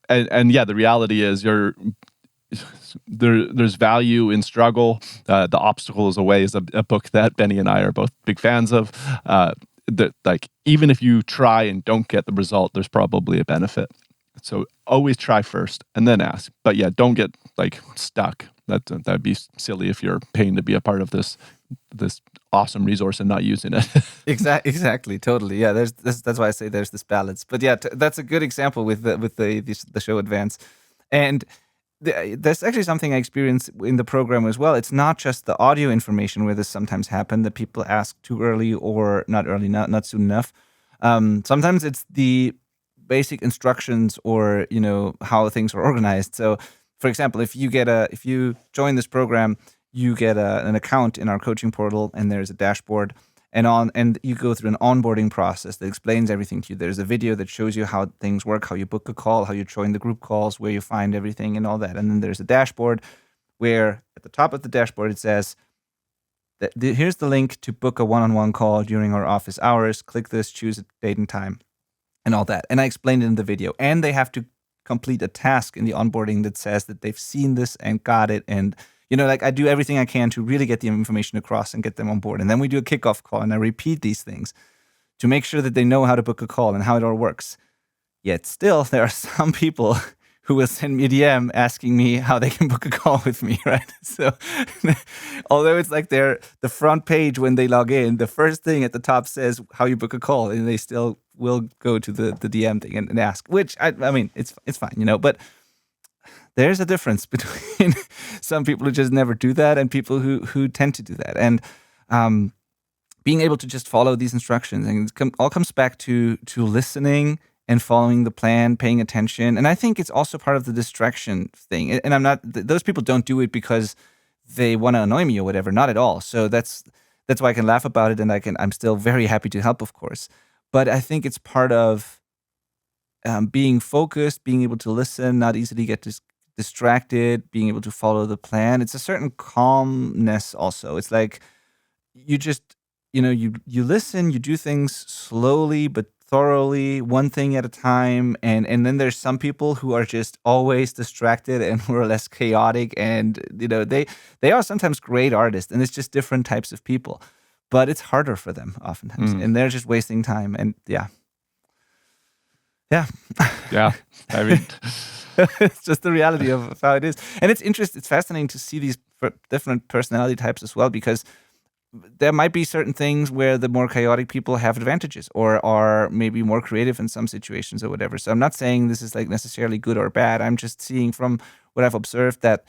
And yeah, the reality is there's value in struggle. The Obstacle is a Way is a book that Benny and I are both big fans of. That even if you try and don't get the result, there's probably a benefit. So always try first and then ask. But yeah, don't get stuck. That'd be silly if you're paying to be a part of this awesome resource and not using it. Exactly, totally. Yeah, that's why I say there's this balance. But yeah, that's a good example with the show advance, and there's actually something I experienced in the program as well. It's not just the audio information where this sometimes happen that people ask too early or not early, not soon enough. Sometimes it's the basic instructions or how things are organized. So, for example, if you join this program, you get an account in our coaching portal, and there's a dashboard. And you go through an onboarding process that explains everything to you. There's a video that shows you how things work, how you book a call, how you join the group calls, where you find everything and all that. And then there's a dashboard where at the top of the dashboard it says, here's the link to book a one-on-one call during our office hours. Click this, choose a date and time, and all that. And I explained it in the video. And they have to complete a task in the onboarding that says that they've seen this and got it, and I do everything I can to really get the information across and get them on board. And then we do a kickoff call, and I repeat these things to make sure that they know how to book a call and how it all works. Yet still, there are some people who will send me a DM asking me how they can book a call with me, right? So although it's like the front page when they log in, the first thing at the top says how you book a call, and they still will go to the DM thing and ask, which I mean, it's fine, but there's a difference between some people who just never do that and people who tend to do that. And being able to just follow these instructions, and it all comes back to listening and following the plan, paying attention. And I think it's also part of the distraction thing. And those people don't do it because they want to annoy me or whatever, not at all. So that's why I can laugh about it, and I'm still very happy to help, of course. But I think it's part of being focused, being able to listen, not easily get distracted, being able to follow the plan. It's a certain calmness also. It's like you just, you listen, you do things slowly but thoroughly, one thing at a time. And then there's some people who are just always distracted and more or less chaotic. And, they are sometimes great artists, and it's just different types of people. But it's harder for them oftentimes. And they're just wasting time. And yeah. Yeah. I mean... It's just the reality of how it is. And it's fascinating to see these different personality types as well, because there might be certain things where the more chaotic people have advantages or are maybe more creative in some situations or whatever. So I'm not saying this is necessarily good or bad. I'm just seeing from what I've observed that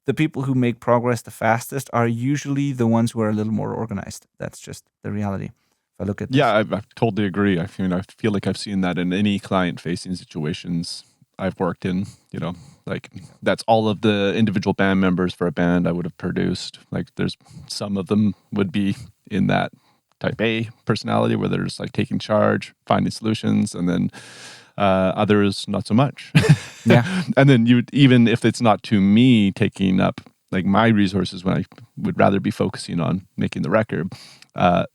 the people who make progress the fastest are usually the ones who are a little more organized. That's just the reality. If I look at this. Yeah, I totally agree. I feel like I've seen that in any client-facing situations I've worked in, that's all of the individual band members for a band I would have produced. There's some of them would be in that type A personality where they're just taking charge, finding solutions, and then others not so much. Yeah. And then even if it's not to me taking up like my resources when I would rather be focusing on making the record,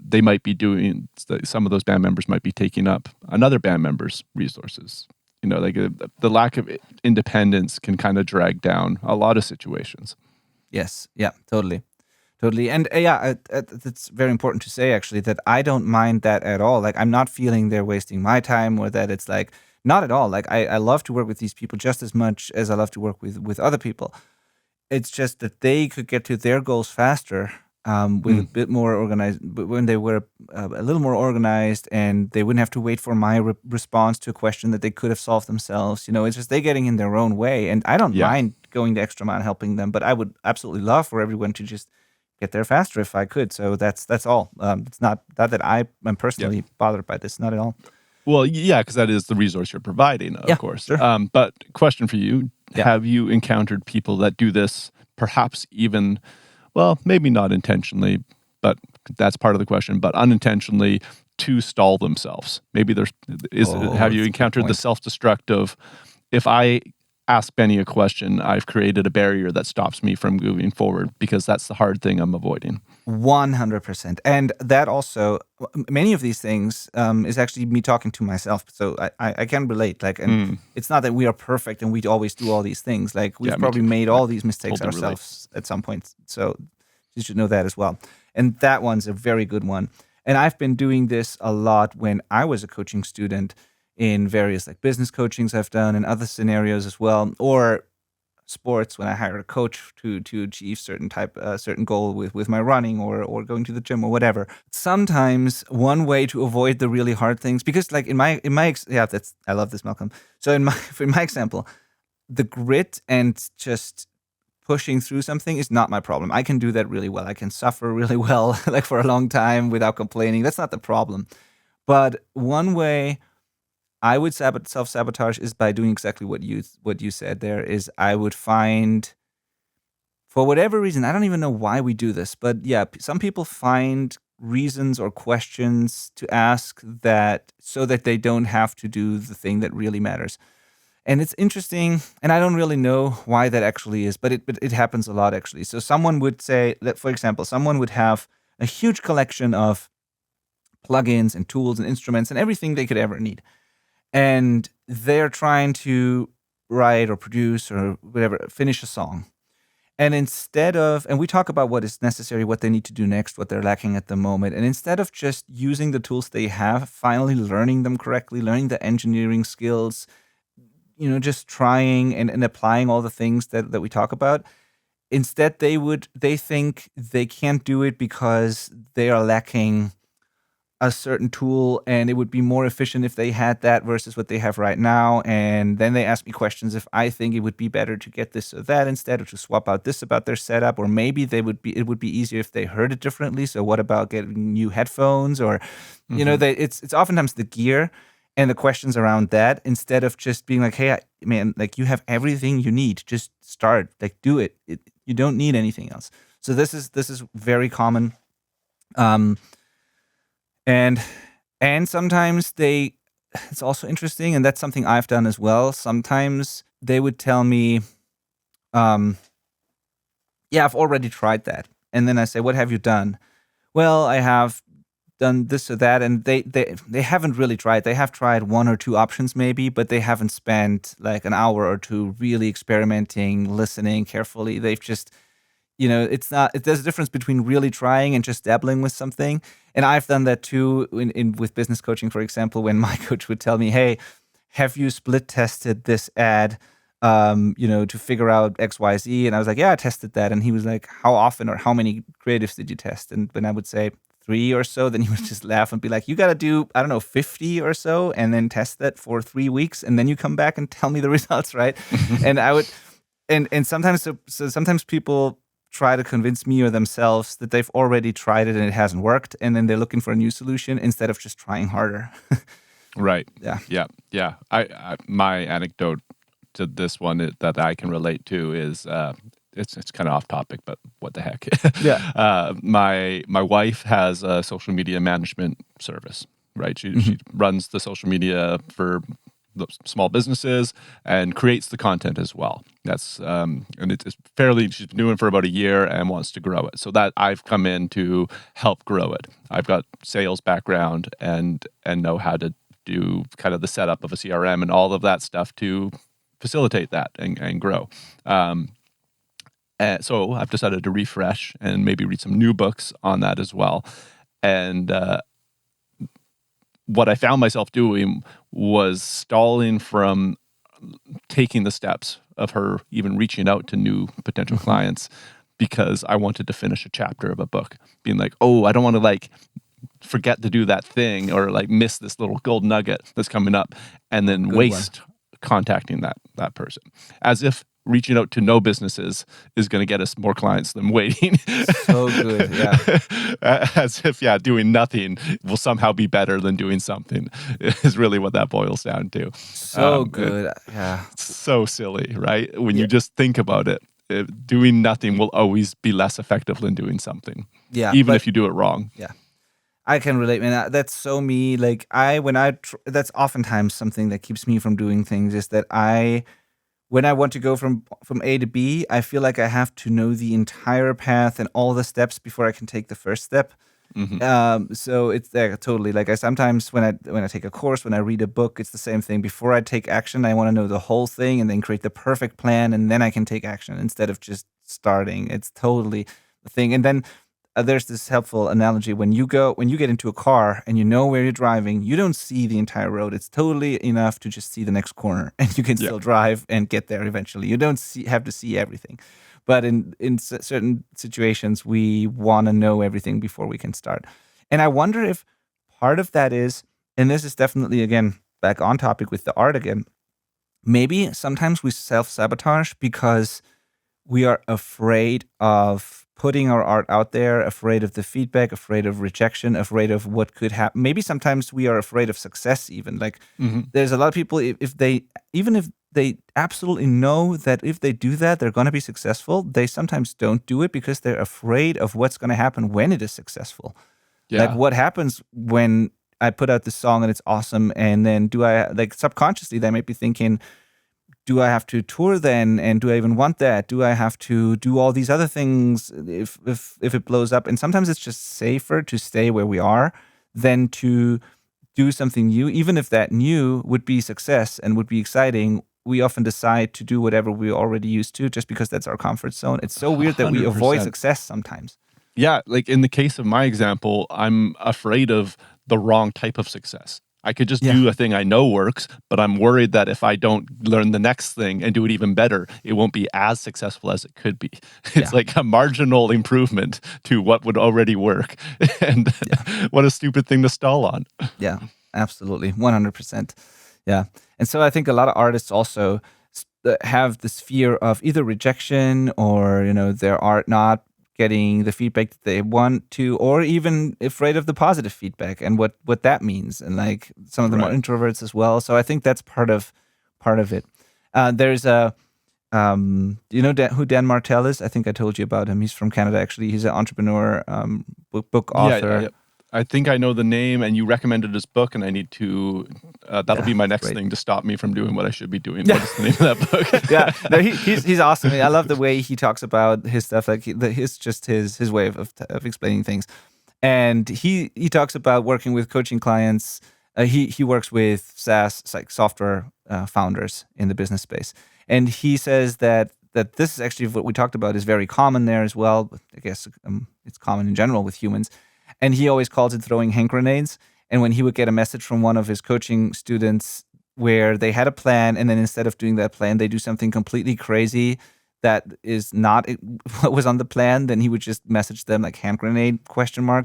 they might be doing, some of those band members might be taking up another band member's resources. Like the lack of independence can kind of drag down a lot of situations. Yes. Yeah, totally. Totally. And it's very important to say, actually, that I don't mind that at all. Like, I'm not feeling they're wasting my time, or that it's like, not at all. Like, I love to work with these people just as much as I love to work with other people. It's just that they could get to their goals faster with a bit more organized, but when they were a little more organized, and they wouldn't have to wait for my response to a question that they could have solved themselves. It's just they getting in their own way. And I don't mind going the extra mile helping them, but I would absolutely love for everyone to just get there faster if I could. So that's all. It's not that I am personally bothered by this, not at all. Well, yeah, because that is the resource you're providing, of course. Sure. But question for you, have you encountered people that do this perhaps even, well, maybe not intentionally, but that's part of the question, but unintentionally to stall themselves? Maybe have you encountered the self-destructive, if I ask Benny a question, I've created a barrier that stops me from moving forward because that's the hard thing I'm avoiding? 100%. And that also, many of these things is actually me talking to myself. So I can relate. Like, and it's not that we are perfect and we always do all these things. Like, we've probably made all these mistakes ourselves at some point. So you should know that as well. And that one's a very good one. And I've been doing this a lot when I was a coaching student, in various like business coachings I've done, and other scenarios as well, or sports when I hire a coach to achieve certain goal with my running or going to the gym or whatever. Sometimes one way to avoid the really hard things, because like I love this, Malcolm. So in my example, the grit and just pushing through something is not my problem. I can do that really well. I can suffer really well, like for a long time without complaining. That's not the problem. But one way I would self-sabotage is by doing exactly what you said there. Is I would find, for whatever reason, I don't even know why we do this, but yeah, some people find reasons or questions to ask that so that they don't have to do the thing that really matters. And it's interesting, and I don't really know why that actually is, but it happens a lot, actually. So someone would say that, for example, someone would have a huge collection of plugins and tools and instruments and everything they could ever need. And they're trying to write or produce or whatever, finish a song. And and we talk about what is necessary, what they need to do next, what they're lacking at the moment. And instead of just using the tools they have, finally learning them correctly, learning the engineering skills, just trying and applying all the things that we talk about, instead they think they can't do it because they are lacking a certain tool, and it would be more efficient if they had that versus what they have right now. And then they ask me questions if I think it would be better to get this or that instead, or to swap out this about their setup, or maybe it would be easier if they heard it differently. So what about getting new headphones? Or it's oftentimes the gear and the questions around that, instead of just being like, hey, man, like, you have everything you need, just start, like, do it. You don't need anything else. So this is very common. And sometimes it's also interesting, and that's something I've done as well. Sometimes they would tell me, I've already tried that. And then I say, what have you done? Well, I have done this or that. And they haven't really tried. They have tried one or two options maybe, but they haven't spent like an hour or two really experimenting, listening carefully. They've just, there's a difference between really trying and just dabbling with something. And I've done that too with business coaching, for example, when my coach would tell me, hey, have you split tested this ad, to figure out X, Y, Z? And I was like, yeah, I tested that. And he was like, how often or how many creatives did you test? And when I would say 3 or so, then he would just laugh and be like, you got to do, 50 or so, and then test that for 3 weeks. And then you come back and tell me the results, right? And I would, and sometimes, so sometimes people try to convince me or themselves that they've already tried it and it hasn't worked, and then they're looking for a new solution instead of just trying harder. Right. Yeah. I my anecdote to this one that I can relate to is it's kind of off topic, but what the heck? Yeah. My wife has a social media management service. Right. She runs the social media for the small businesses and creates the content as well. That's and it's fairly. She's been doing it for about a year and wants to grow it. So that I've come in to help grow it. I've got sales background and know how to do kind of the setup of a CRM and all of that stuff to facilitate that and grow. And so I've decided to refresh and maybe read some new books on that as well. And what I found myself doing was stalling from taking the steps of her even reaching out to new potential clients because I wanted to finish a chapter of a book, being like, oh, I don't want to like forget to do that thing or like miss this little gold nugget that's coming up and then waste contacting that person, as if reaching out to no businesses is going to get us more clients than waiting. So good, yeah. As if, doing nothing will somehow be better than doing something is really what that boils down to. So good, yeah. So silly, right? When you just think about it, doing nothing will always be less effective than doing something. Yeah, even if you do it wrong. Yeah. I can relate, man. That's so me. Like that's oftentimes something that keeps me from doing things is that when I want to go from A to B, I feel like I have to know the entire path and all the steps before I can take the first step. So it's totally like sometimes when I take a course, when I read a book, it's the same thing. Before I take action, I want to know the whole thing and then create the perfect plan, and then I can take action instead of just starting. It's totally the thing. And then there's this helpful analogy when you get into a car and you know where you're driving, you don't see the entire road. It's totally enough to just see the next corner, and you can still drive and get there eventually. You don't have to see everything. But in certain situations, we want to know everything before we can start. And I wonder if part of that is, and this is definitely, again, back on topic with the art again, maybe sometimes we self-sabotage because we are afraid of putting our art out there, afraid of the feedback, afraid of rejection, afraid of what could happen. Maybe sometimes we are afraid of success even. Like there's a lot of people, if they absolutely know that if they do that, they're going to be successful, they sometimes don't do it because they're afraid of what's going to happen when it is successful. Yeah. Like what happens when I put out this song and it's awesome, and then subconsciously they might be thinking, do I have to tour then? And do I even want that? Do I have to do all these other things if it blows up? And sometimes it's just safer to stay where we are than to do something new. Even if that new would be success and would be exciting, we often decide to do whatever we're already used to just because that's our comfort zone. It's so weird that we 100%. Avoid success sometimes. Yeah, like in the case of my example, I'm afraid of the wrong type of success. I could just do a thing I know works, but I'm worried that if I don't learn the next thing and do it even better, it won't be as successful as it could be. It's like a marginal improvement to what would already work. And what a stupid thing to stall on. Yeah, absolutely. 100%. Yeah. And so I think a lot of artists also have this fear of either rejection or, their art not getting the feedback that they want to, or even afraid of the positive feedback and what that means. And like some of them are introverts as well. So I think that's part of it. There's who Dan Martell is? I think I told you about him. He's from Canada, actually. He's an entrepreneur, book author. Yeah. I think I know the name, and you recommended his book, and I need to. That'll be my next thing to stop me from doing what I should be doing. What is the name of that book? No, he's awesome. I love the way he talks about his stuff. Like his way of explaining things, and he talks about working with coaching clients. He works with SaaS, like software founders in the business space, and he says that this is actually what we talked about is very common there as well. But I guess it's common in general with humans. And he always calls it throwing hand grenades. And when he would get a message from one of his coaching students where they had a plan, and then instead of doing that plan, they do something completely crazy that is not what was on the plan, then he would just message them like hand grenade ?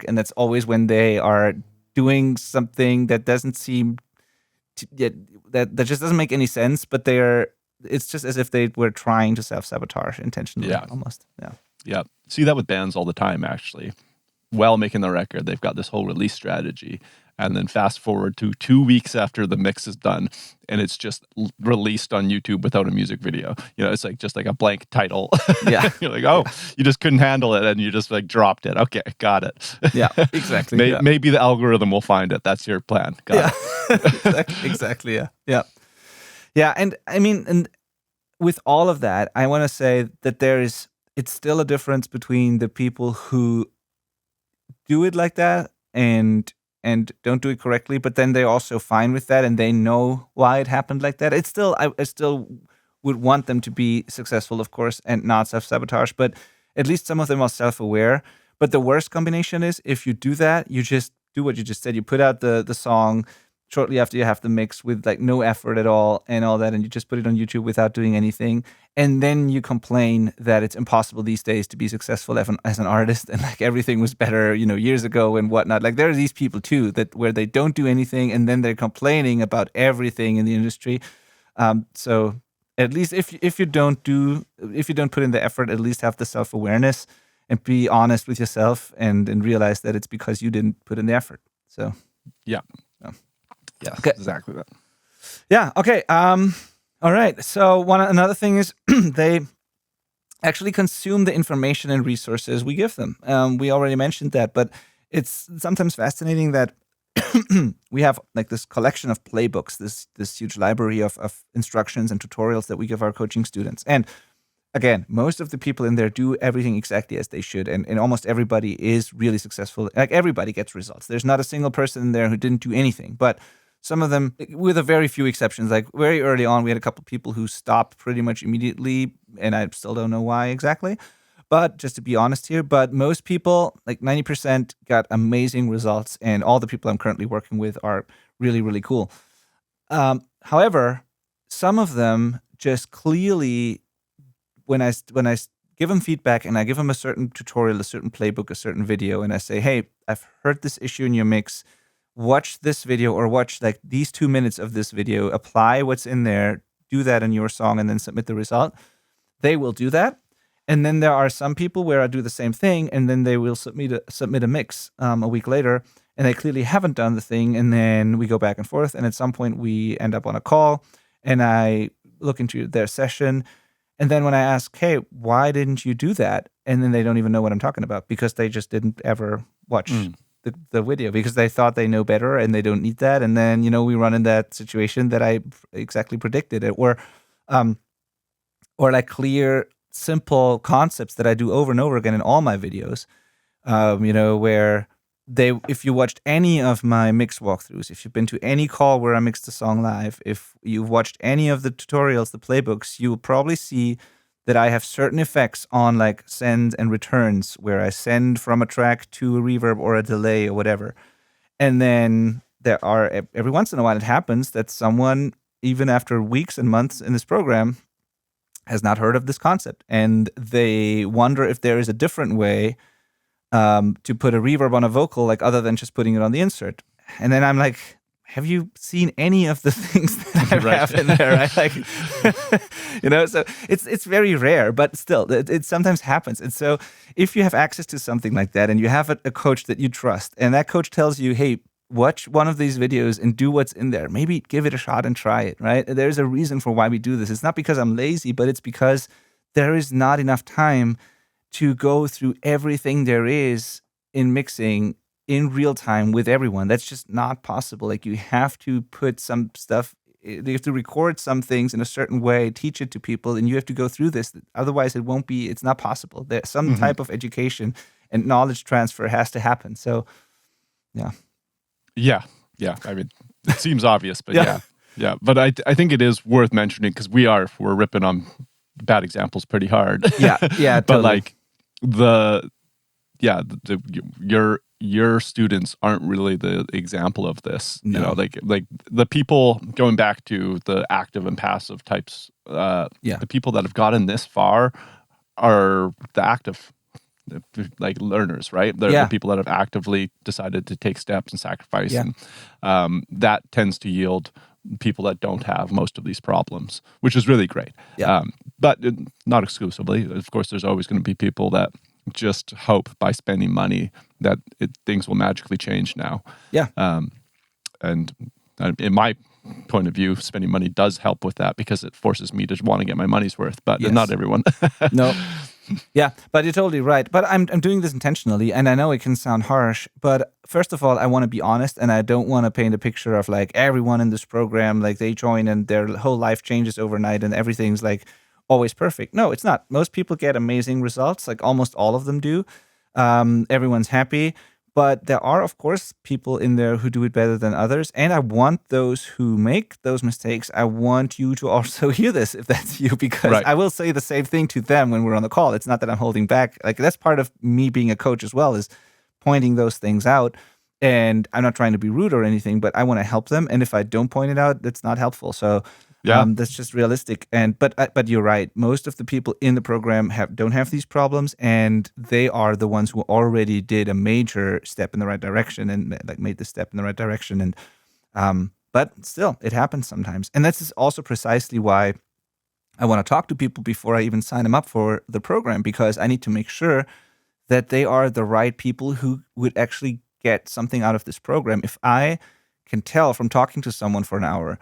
And that's always when they are doing something that doesn't seem that just doesn't make any sense, but it's just as if they were trying to self-sabotage intentionally almost. Yeah. See that with bands all the time, actually. While making the record, they've got this whole release strategy, and then fast forward to 2 weeks after the mix is done, and it's just released on YouTube without a music video. It's like just like a blank title. Yeah, you're like, you just couldn't handle it, and you just like dropped it. Okay, got it. Yeah, exactly. Maybe the algorithm will find it. That's your plan. Got it. Exactly. Yeah. Yeah, and I mean, and with all of that, I want to say that it's still a difference between the people who do it like that and don't do it correctly, but then they're also fine with that and they know why it happened like that. It's still I still would want them to be successful, of course, and not self-sabotage, but at least some of them are self-aware. But the worst combination is if you do that, you just do what you just said. You put out the song shortly after you have the mix with like no effort at all and all that, and you just put it on YouTube without doing anything. And then you complain that it's impossible these days to be successful as an artist, and like everything was better, years ago and whatnot. Like there are these people too that where they don't do anything and then they're complaining about everything in the industry. So at least if you don't put in the effort, at least have the self-awareness and be honest with yourself and realize that it's because you didn't put in the effort. So Yeah. Oh. Yeah. Okay. Exactly that. Yeah. Okay. All right. So another thing is they actually consume the information and resources we give them. We already mentioned that, but it's sometimes fascinating that we have like this collection of playbooks, this huge library of instructions and tutorials that we give our coaching students. And again, most of the people in there do everything exactly as they should, and almost everybody is really successful. Like everybody gets results. There's not a single person in there who didn't do anything, but some of them, with a very few exceptions, like very early on, we had a couple of people who stopped pretty much immediately, and I still don't know why exactly. But just to be honest here, but most people, like 90%, got amazing results, and all the people I'm currently working with are really, really cool. However, some of them just clearly, when I give them feedback and I give them a certain tutorial, a certain playbook, a certain video, and I say, hey, I've heard this issue in your mix. Watch this video or watch like these 2 minutes of this video, apply what's in there, do that in your song, and then submit the result. They will do that. And then there are some people where I do the same thing, and then they will submit a mix a week later, and they clearly haven't done the thing. And then we go back and forth, and at some point we end up on a call, and I look into their session. And then when I ask, hey, why didn't you do that? And then they don't even know what I'm talking about because they just didn't ever watch the video because they thought they know better and they don't need that. And then, we run in that situation that I exactly predicted it, or like clear, simple concepts that I do over and over again in all my videos, where if you watched any of my mix walkthroughs, if you've been to any call where I mixed the song live, if you've watched any of the tutorials, the playbooks, you will probably see that I have certain effects on like send and returns where I send from a track to a reverb or a delay or whatever. And then there are, every once in a while it happens that someone, even after weeks and months in this program, has not heard of this concept. And they wonder if there is a different way to put a reverb on a vocal, like other than just putting it on the insert. And then I'm like, have you seen any of the things that I have in there? Right? Like, so it's very rare, but still, it sometimes happens. And so if you have access to something like that and you have a coach that you trust, and that coach tells you, hey, watch one of these videos and do what's in there, maybe give it a shot and try it, right? There's a reason for why we do this. It's not because I'm lazy, but it's because there is not enough time to go through everything there is in mixing in real time with everyone. That's just not possible. Like you have to put some stuff, you have to record some things in a certain way, teach it to people, and you have to go through this. Otherwise it's not possible. There's some type of education and knowledge transfer has to happen. So, yeah. Yeah. I mean, it seems obvious, but yeah. But I think it is worth mentioning because we're ripping on bad examples pretty hard. Yeah. But totally. like your students aren't really the example of this. No. Like the people going back to the active and passive types. The people that have gotten this far are the active, like learners, right? They're the people that have actively decided to take steps and sacrifice, and that tends to yield people that don't have most of these problems, which is really great. But not exclusively. Of course, there's always going to be people that just hope by spending money that things will magically change now. And in my point of view, spending money does help with that because it forces me to want to get my money's worth, but not everyone. No. Yeah, but you're totally right. But I'm doing this intentionally, and I know it can sound harsh. But first of all, I want to be honest, and I don't want to paint a picture of like everyone in this program, like they join and their whole life changes overnight, and everything's like always perfect. No, it's not. Most people get amazing results, like almost all of them do. Everyone's happy. But there are, of course, people in there who do it better than others. And I want those who make those mistakes, I want you to also hear this if that's you, because Right. I will say the same thing to them when we're on the call. It's not that I'm holding back. Like, that's part of me being a coach as well, is pointing those things out. And I'm not trying to be rude or anything, but I want to help them. And if I don't point it out, that's not helpful. So Yeah. that's just realistic. And but you're right. Most of the people in the program don't have these problems, and they are the ones who already did a major step in the right direction and like made the step in the right direction. And but still, it happens sometimes. And this is also precisely why I want to talk to people before I even sign them up for the program, because I need to make sure that they are the right people who would actually get something out of this program. If I can tell from talking to someone for an hour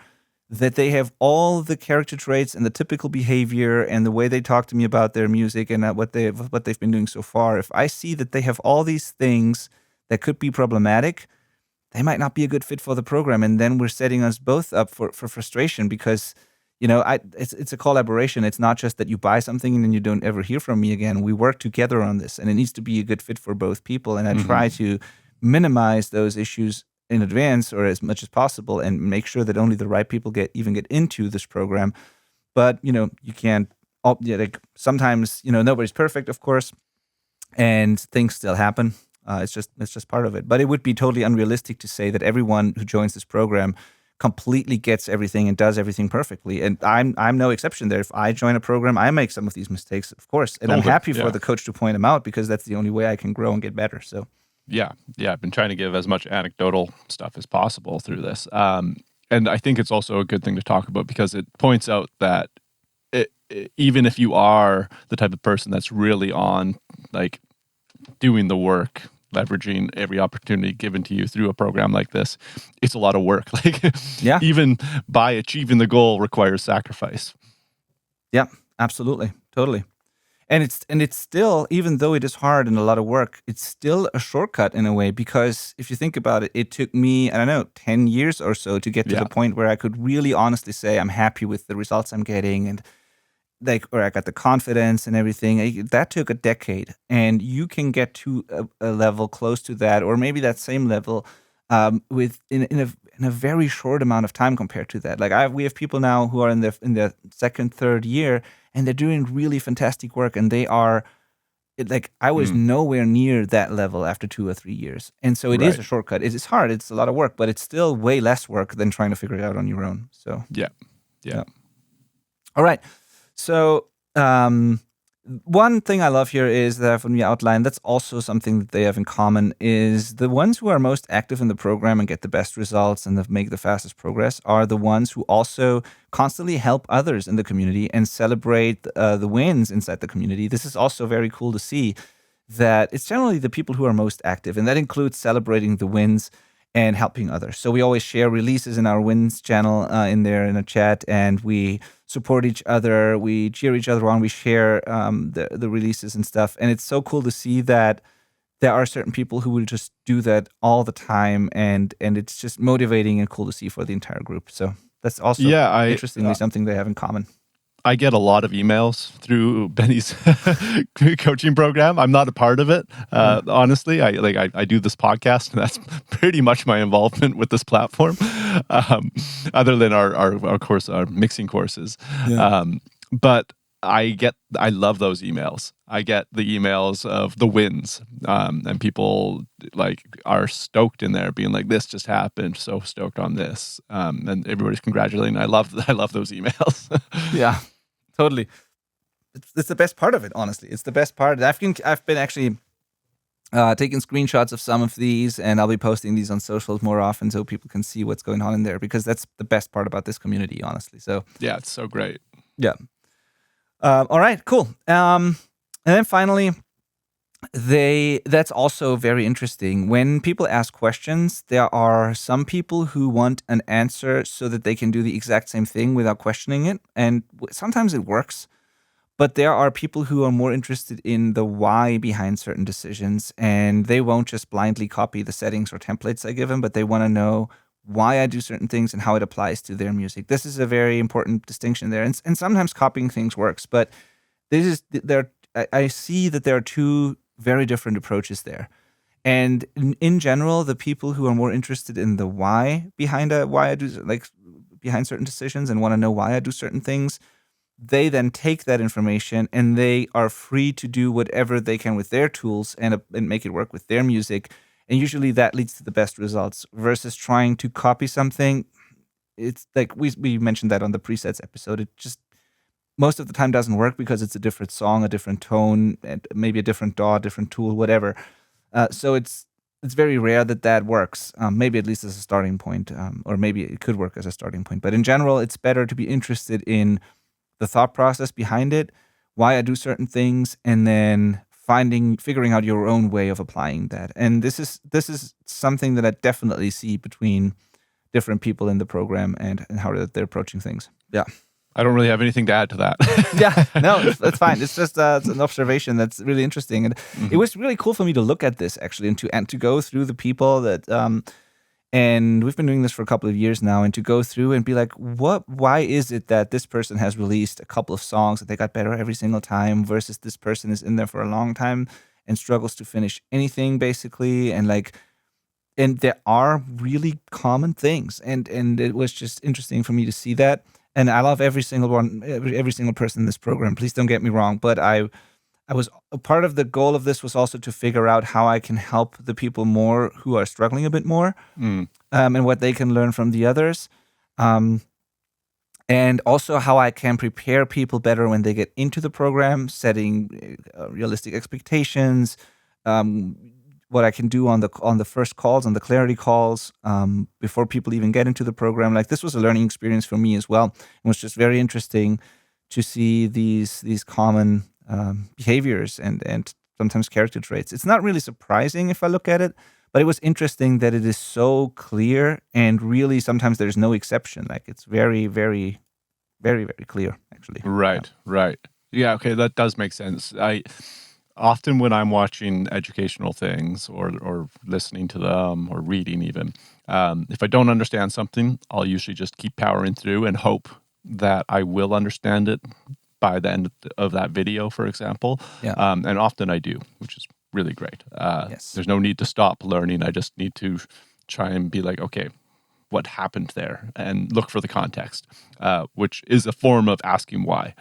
that they have all the character traits and the typical behavior and the way they talk to me about their music and what they've been doing so far, if I see that they have all these things that could be problematic, they might not be a good fit for the program, and then we're setting us both up for frustration, because it's a collaboration. It's not just that you buy something and then you don't ever hear from me again. We work together on this, and it needs to be a good fit for both people. And I try to minimize those issues in advance or as much as possible, and make sure that only the right people get into this program. But you can't. Like sometimes nobody's perfect, of course, and things still happen. It's just part of it. But it would be totally unrealistic to say that everyone who joins this program completely gets everything and does everything perfectly. And I'm no exception there. If I join a program, I make some of these mistakes, of course, and I'm happy for the coach to point them out, because that's the only way I can grow and get better. So. Yeah. I've been trying to give as much anecdotal stuff as possible through this. And I think it's also a good thing to talk about, because it points out that even if you are the type of person that's really on like doing the work, leveraging every opportunity given to you through a program like this, it's a lot of work. Like, Yeah. Even by achieving the goal requires sacrifice. Yeah, absolutely. Totally. And it's still, even though it is hard and a lot of work, it's still a shortcut in a way, because if you think about it, it took me, I don't know, 10 years or so to get to the point where I could really honestly say I'm happy with the results I'm getting, and or I got the confidence and everything. That took a decade, and you can get to a level close to that, or maybe that same level, in a very short amount of time compared to that. Like we have people now who are in their second, third year, and they're doing really fantastic work, and they are like, I was nowhere near that level after 2 or 3 years. And so it is a shortcut. It's hard. It's a lot of work, but it's still way less work than trying to figure it out on your own. So Yeah. All right. So one thing I love here is that when we outline, that's also something that they have in common, is the ones who are most active in the program and get the best results and make the fastest progress are the ones who also constantly help others in the community and celebrate the wins inside the community. This is also very cool to see, that it's generally the people who are most active, and that includes celebrating the wins and helping others. So we always share releases in our wins channel in a chat, and we support each other, we cheer each other on, we share the releases and stuff. And it's so cool to see that there are certain people who will just do that all the time, and it's just motivating and cool to see for the entire group. So that's also interestingly something they have in common. I get a lot of emails through Benny's coaching program. I'm not a part of it, honestly. I do this podcast, and that's pretty much my involvement with this platform, other than our course, our mixing courses. Yeah. But I love those emails. I get the emails of the wins, and people like are stoked in there, being like, "This just happened, so stoked on this," and everybody's congratulating. I love those emails. Yeah, totally. It's the best part of it, honestly. It's the best part. I've been actually taking screenshots of some of these, and I'll be posting these on socials more often so people can see what's going on in there, because that's the best part about this community, honestly. So yeah, it's so great. Yeah. All right, cool. And then finally, that's also very interesting. When people ask questions, there are some people who want an answer so that they can do the exact same thing without questioning it. And sometimes it works, But there are people who are more interested in the why behind certain decisions, and they won't just blindly copy the settings or templates I give them, but they want to know why I do certain things and how it applies to their music. This is a very important distinction there. And sometimes copying things works, but I see that there are two very different approaches there. And in general, the people who are more interested in the why behind behind certain decisions and want to know why I do certain things, they then take that information and they are free to do whatever they can with their tools and make it work with their music. And usually that leads to the best results versus trying to copy something. It's like we mentioned that on the presets episode. It just most of the time doesn't work because it's a different song, a different tone, and maybe a different DAW, different tool, whatever. So it's very rare that works. Maybe at least as a starting point, or maybe it could work as a starting point. But in general, it's better to be interested in the thought process behind it, why I do certain things, and then figuring out your own way of applying that. And this is something that I definitely see between different people in the program and how they're approaching things. Yeah. I don't really have anything to add to that. Yeah, no, that's fine. It's just it's an observation that's really interesting, and it was really cool for me to look at this actually, and to go through the people that. And we've been doing this for a couple of years now, and to go through and be like, why is it that this person has released a couple of songs that they got better every single time versus this person is in there for a long time and struggles to finish anything basically, and there are really common things, and it was just interesting for me to see that. And I love every single person in this program. Please don't get me wrong, but I was a part of the goal of this was also to figure out how I can help the people more who are struggling a bit more, and what they can learn from the others, and also how I can prepare people better when they get into the program, setting realistic expectations, what I can do on the first calls, on the clarity calls, before people even get into the program. Like, this was a learning experience for me as well. It was just very interesting to see these common behaviors and sometimes character traits. It's not really surprising if I look at it, but it was interesting that it is so clear, and really sometimes there's no exception. Like, it's very, very, very, very clear, actually. Right. Yeah, okay, that does make sense. Often when I'm watching educational things or listening to them or reading even, if I don't understand something, I'll usually just keep powering through and hope that I will understand it by the end of that video, for example. Yeah. And often I do, which is really great. Yes. There's no need to stop learning. I just need to try and be like, okay, what happened there? And look for the context, which is a form of asking why.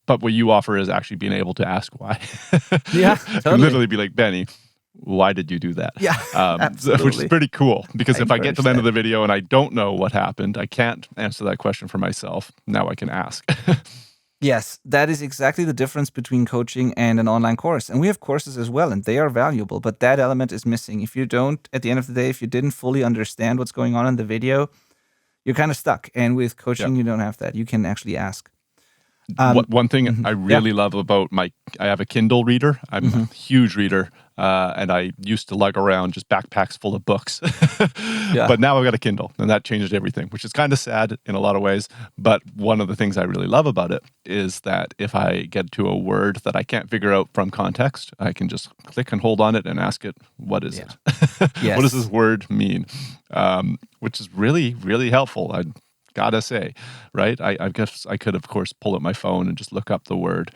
But what you offer is actually being able to ask why. Yeah, totally. Literally be like, Benny, why did you do that? Yeah, absolutely. Which is pretty cool, because if I get to the end of that. the video and I don't know what happened, I can't answer that question for myself. Now I can ask. Yes, that is exactly the difference between coaching and an online course. And we have courses as well, and they are valuable, but that element is missing. If you don't, at the end of the day, if you didn't fully understand what's going on in the video, you're kind of stuck. And with coaching, You don't have that. You can actually ask. One thing I really love about I have a Kindle reader. I'm a huge reader, and I used to lug around just backpacks full of books. But now I've got a Kindle, and that changed everything, which is kind of sad in a lot of ways. But one of the things I really love about it is that if I get to a word that I can't figure out from context, I can just click and hold on it and ask it, what is it? Yes. What does this word mean? Which is really, really helpful. I gotta say, right? I guess I could, of course, pull up my phone and just look up the word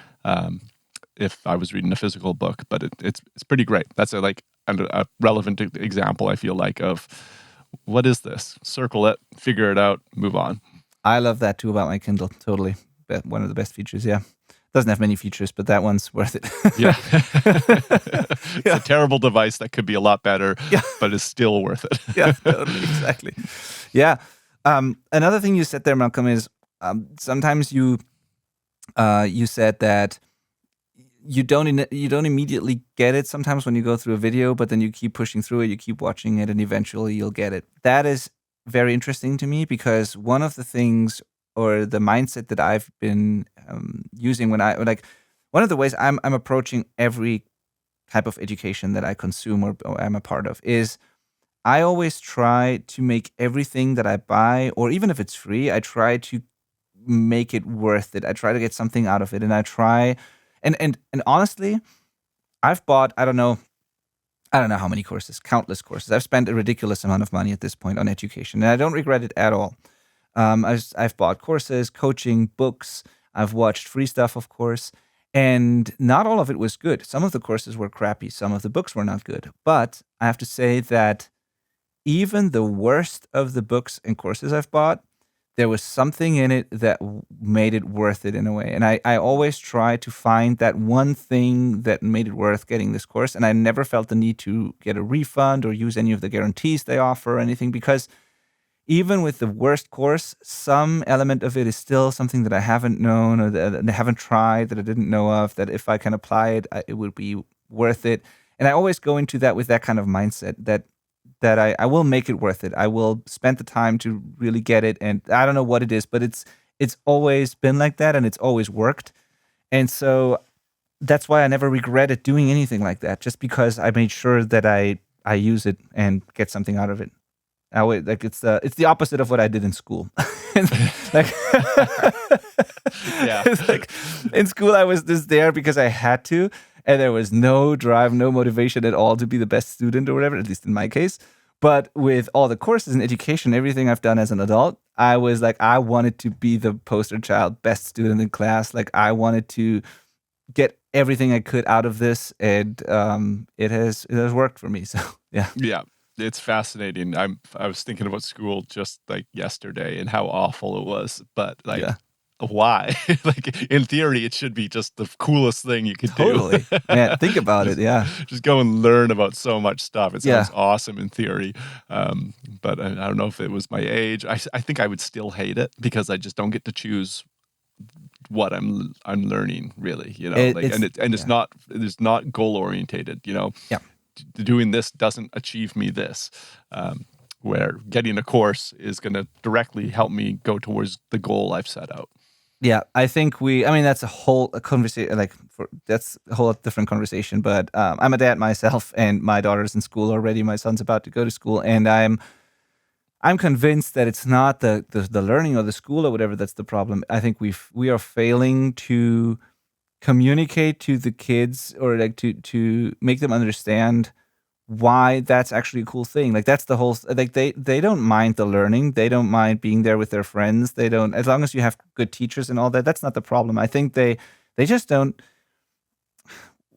if I was reading a physical book, but it's pretty great. That's a relevant example, I feel like, of what is this? Circle it, figure it out, move on. I love that too about my Kindle. Totally. One of the best features, yeah. Doesn't have many features, but that one's worth it. Yeah. It's a terrible device that could be a lot better, but is still worth it. Yeah, totally, exactly. Yeah. Another thing you said there, Malcolm, is sometimes you said that you don't immediately get it sometimes when you go through a video, but then you keep pushing through it, you keep watching it, and eventually you'll get it. That is very interesting to me, because one of the things, or the mindset that I've been using one of the ways I'm approaching every type of education that I consume or I'm a part of is I always try to make everything that I buy, or even if it's free, I try to make it worth it. I try to get something out of it, and I try, and honestly, I've bought I don't know how many courses, countless courses. I've spent a ridiculous amount of money at this point on education, and I don't regret it at all. I've bought courses, coaching, books. I've watched free stuff, of course, and not all of it was good. Some of the courses were crappy. Some of the books were not good. But I have to say that even the worst of the books and courses I've bought, there was something in it that made it worth it in a way. And I always try to find that one thing that made it worth getting this course. And I never felt the need to get a refund or use any of the guarantees they offer or anything, because even with the worst course, some element of it is still something that I haven't known or that I haven't tried, that I didn't know of, that if I can apply it, it would be worth it. And I always go into that with that kind of mindset that I will make it worth it. I will spend the time to really get it. And I don't know what it is, but it's always been like that, and it's always worked. And so that's why I never regretted doing anything like that, just because I made sure that I use it and get something out of it. Like it's the opposite of what I did in school. Like, Yeah. it's like in school I was just there because I had to, and there was no drive, no motivation at all to be the best student or whatever, at least in my case. But with all the courses and education, everything I've done as an adult, I was like, I wanted to be the poster child, best student in class. Like I wanted to get everything I could out of this, and it has worked for me. So yeah. Yeah. It's fascinating. I was thinking about school just like yesterday and how awful it was, but like, Yeah. why? Like in theory, it should be just the coolest thing you could Totally. do. Man, think about it. Yeah. Just go and learn about so much stuff. It sounds Yeah. awesome in theory, but I don't know if it was my age. I think I would still hate it because I just don't get to choose what I'm learning, really. You know, it's not goal orientated. You know. Yeah. Doing this doesn't achieve me this, where getting a course is going to directly help me go towards the goal I've set out. Yeah, I think that's a whole conversation, that's a whole different conversation, but I'm a dad myself, and my daughter's in school already. My son's about to go to school, and I'm convinced that it's not the learning or the school or whatever that's the problem. I think we are failing to communicate to the kids, or like to make them understand why that's actually a cool thing. Like that's the whole, like they don't mind the learning, they don't mind being there with their friends, they don't, as long as you have good teachers and all that, that's not the problem. I think they just don't,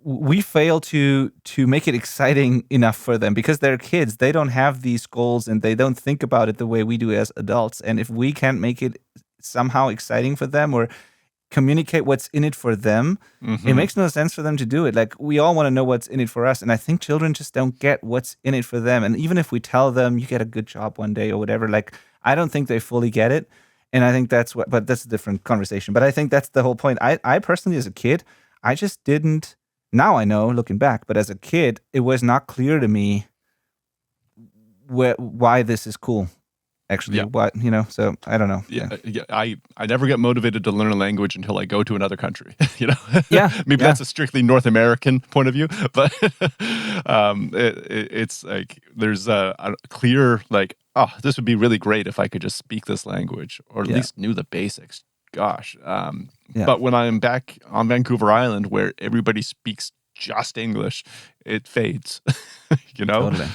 we fail to make it exciting enough for them because they're kids. They don't have these goals and they don't think about it the way we do as adults. And if we can't make it somehow exciting for them or communicate what's in it for them, it makes no sense for them to do it. Like we all want to know what's in it for us, and I think children just don't get what's in it for them. And even if we tell them you get a good job one day or whatever, like I don't think they fully get it. And I think but that's a different conversation. But I think that's the whole point. I personally, as a kid, I just didn't. Now I know, looking back, but as a kid, it was not clear to me why this is cool. Actually, what, so I don't know. I never get motivated to learn a language until I go to another country. Yeah, Maybe that's a strictly North American point of view, but it's like there's a clear like, oh, this would be really great if I could just speak this language or at least knew the basics. Gosh, but when I'm back on Vancouver Island where everybody speaks just English, it fades. Totally.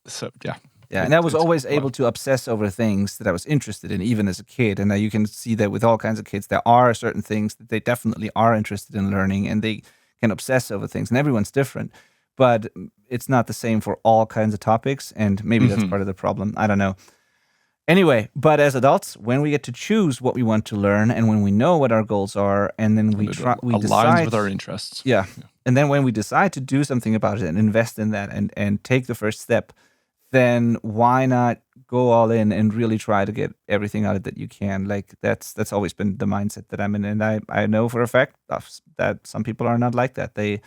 So yeah. Yeah, and I was always able to obsess over things that I was interested in, even as a kid. And you can see that with all kinds of kids, there are certain things that they definitely are interested in learning, and they can obsess over things. And everyone's different, but it's not the same for all kinds of topics. And maybe that's part of the problem. I don't know. Anyway, but as adults, when we get to choose what we want to learn, and when we know what our goals are, and then we decide aligns with our interests. Yeah. And then when we decide to do something about it and invest in that and take the first step, then why not go all in and really try to get everything out of it that you can? Like that's always been the mindset that I'm in. And I know for a fact that some people are not like that. They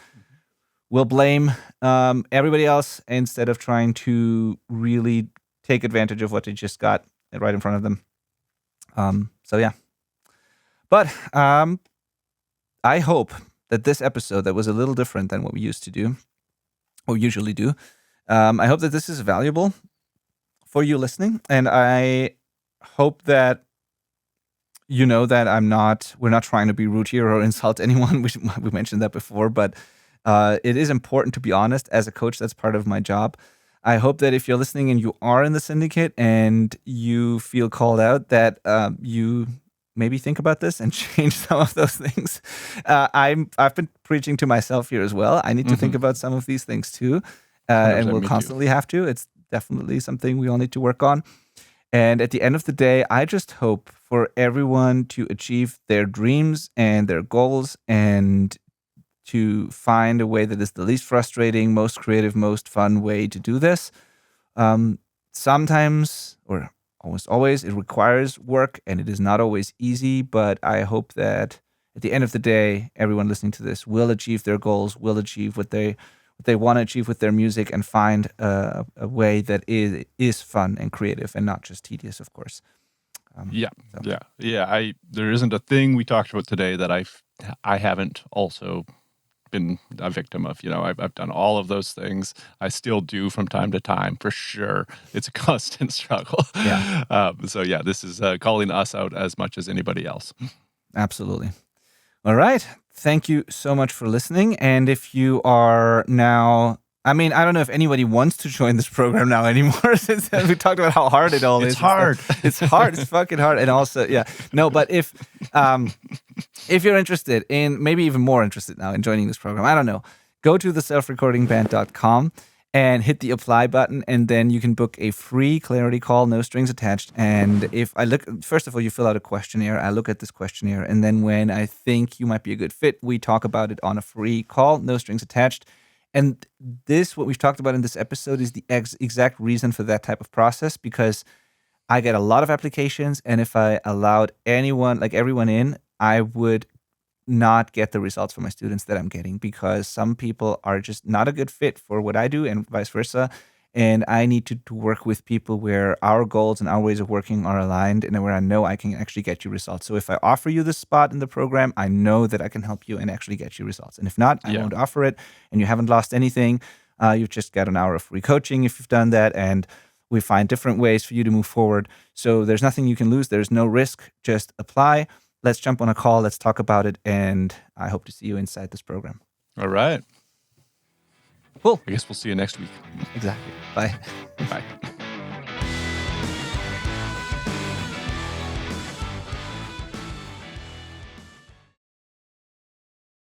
will blame everybody else instead of trying to really take advantage of what they just got right in front of them. So yeah. But I hope that this episode that was a little different than what we used to do, or usually do, I hope that this is valuable for you listening, and I hope that you know that we're not trying to be rude here or insult anyone. We mentioned that before, but it is important to be honest. As a coach, that's part of my job. I hope that if you're listening and you are in the syndicate and you feel called out, that you maybe think about this and change some of those things. I've been preaching to myself here as well. I need to think about some of these things too, and 100%, we'll me too. constantly have to. It's definitely something we all need to work on. And at the end of the day, I just hope for everyone to achieve their dreams and their goals and to find a way that is the least frustrating, most creative, most fun way to do this. Sometimes, or almost always, it requires work and it is not always easy, but I hope that at the end of the day, everyone listening to this will achieve their goals, will achieve what they want to achieve with their music, and find a way that is fun and creative and not just tedious, of course. Yeah. There isn't a thing we talked about today that I haven't also been a victim of. I've done all of those things. I still do from time to time, for sure. It's a constant struggle. Yeah. This is calling us out as much as anybody else. Absolutely. All right. Thank you so much for listening. And if you are now, I don't know if anybody wants to join this program now anymore, since we talked about how hard it all is. It's hard. It's hard. It's fucking hard. And also, but if you're interested in, maybe even more interested now in joining this program, I don't know, go to theselfrecordingband.com and hit the apply button, and then you can book a free clarity call, no strings attached. And if I look, first of all, you fill out a questionnaire. I look at this questionnaire, and then when I think you might be a good fit, we talk about it on a free call, no strings attached. And what we've talked about in this episode is the exact reason for that type of process, because I get a lot of applications, and if I allowed everyone in, I would not get the results for my students that I'm getting, because some people are just not a good fit for what I do and vice versa. And I need to work with people where our goals and our ways of working are aligned, and where I know I can actually get you results. So if I offer you this spot in the program, I know that I can help you and actually get you results. And if not, I won't offer it, and you haven't lost anything. You've just got an hour of free coaching if you've done that, and we find different ways for you to move forward. So there's nothing you can lose. There's no risk. Just apply. Let's jump on a call. Let's talk about it. And I hope to see you inside this program. All right. Cool. I guess we'll see you next week. Exactly. Bye. Bye.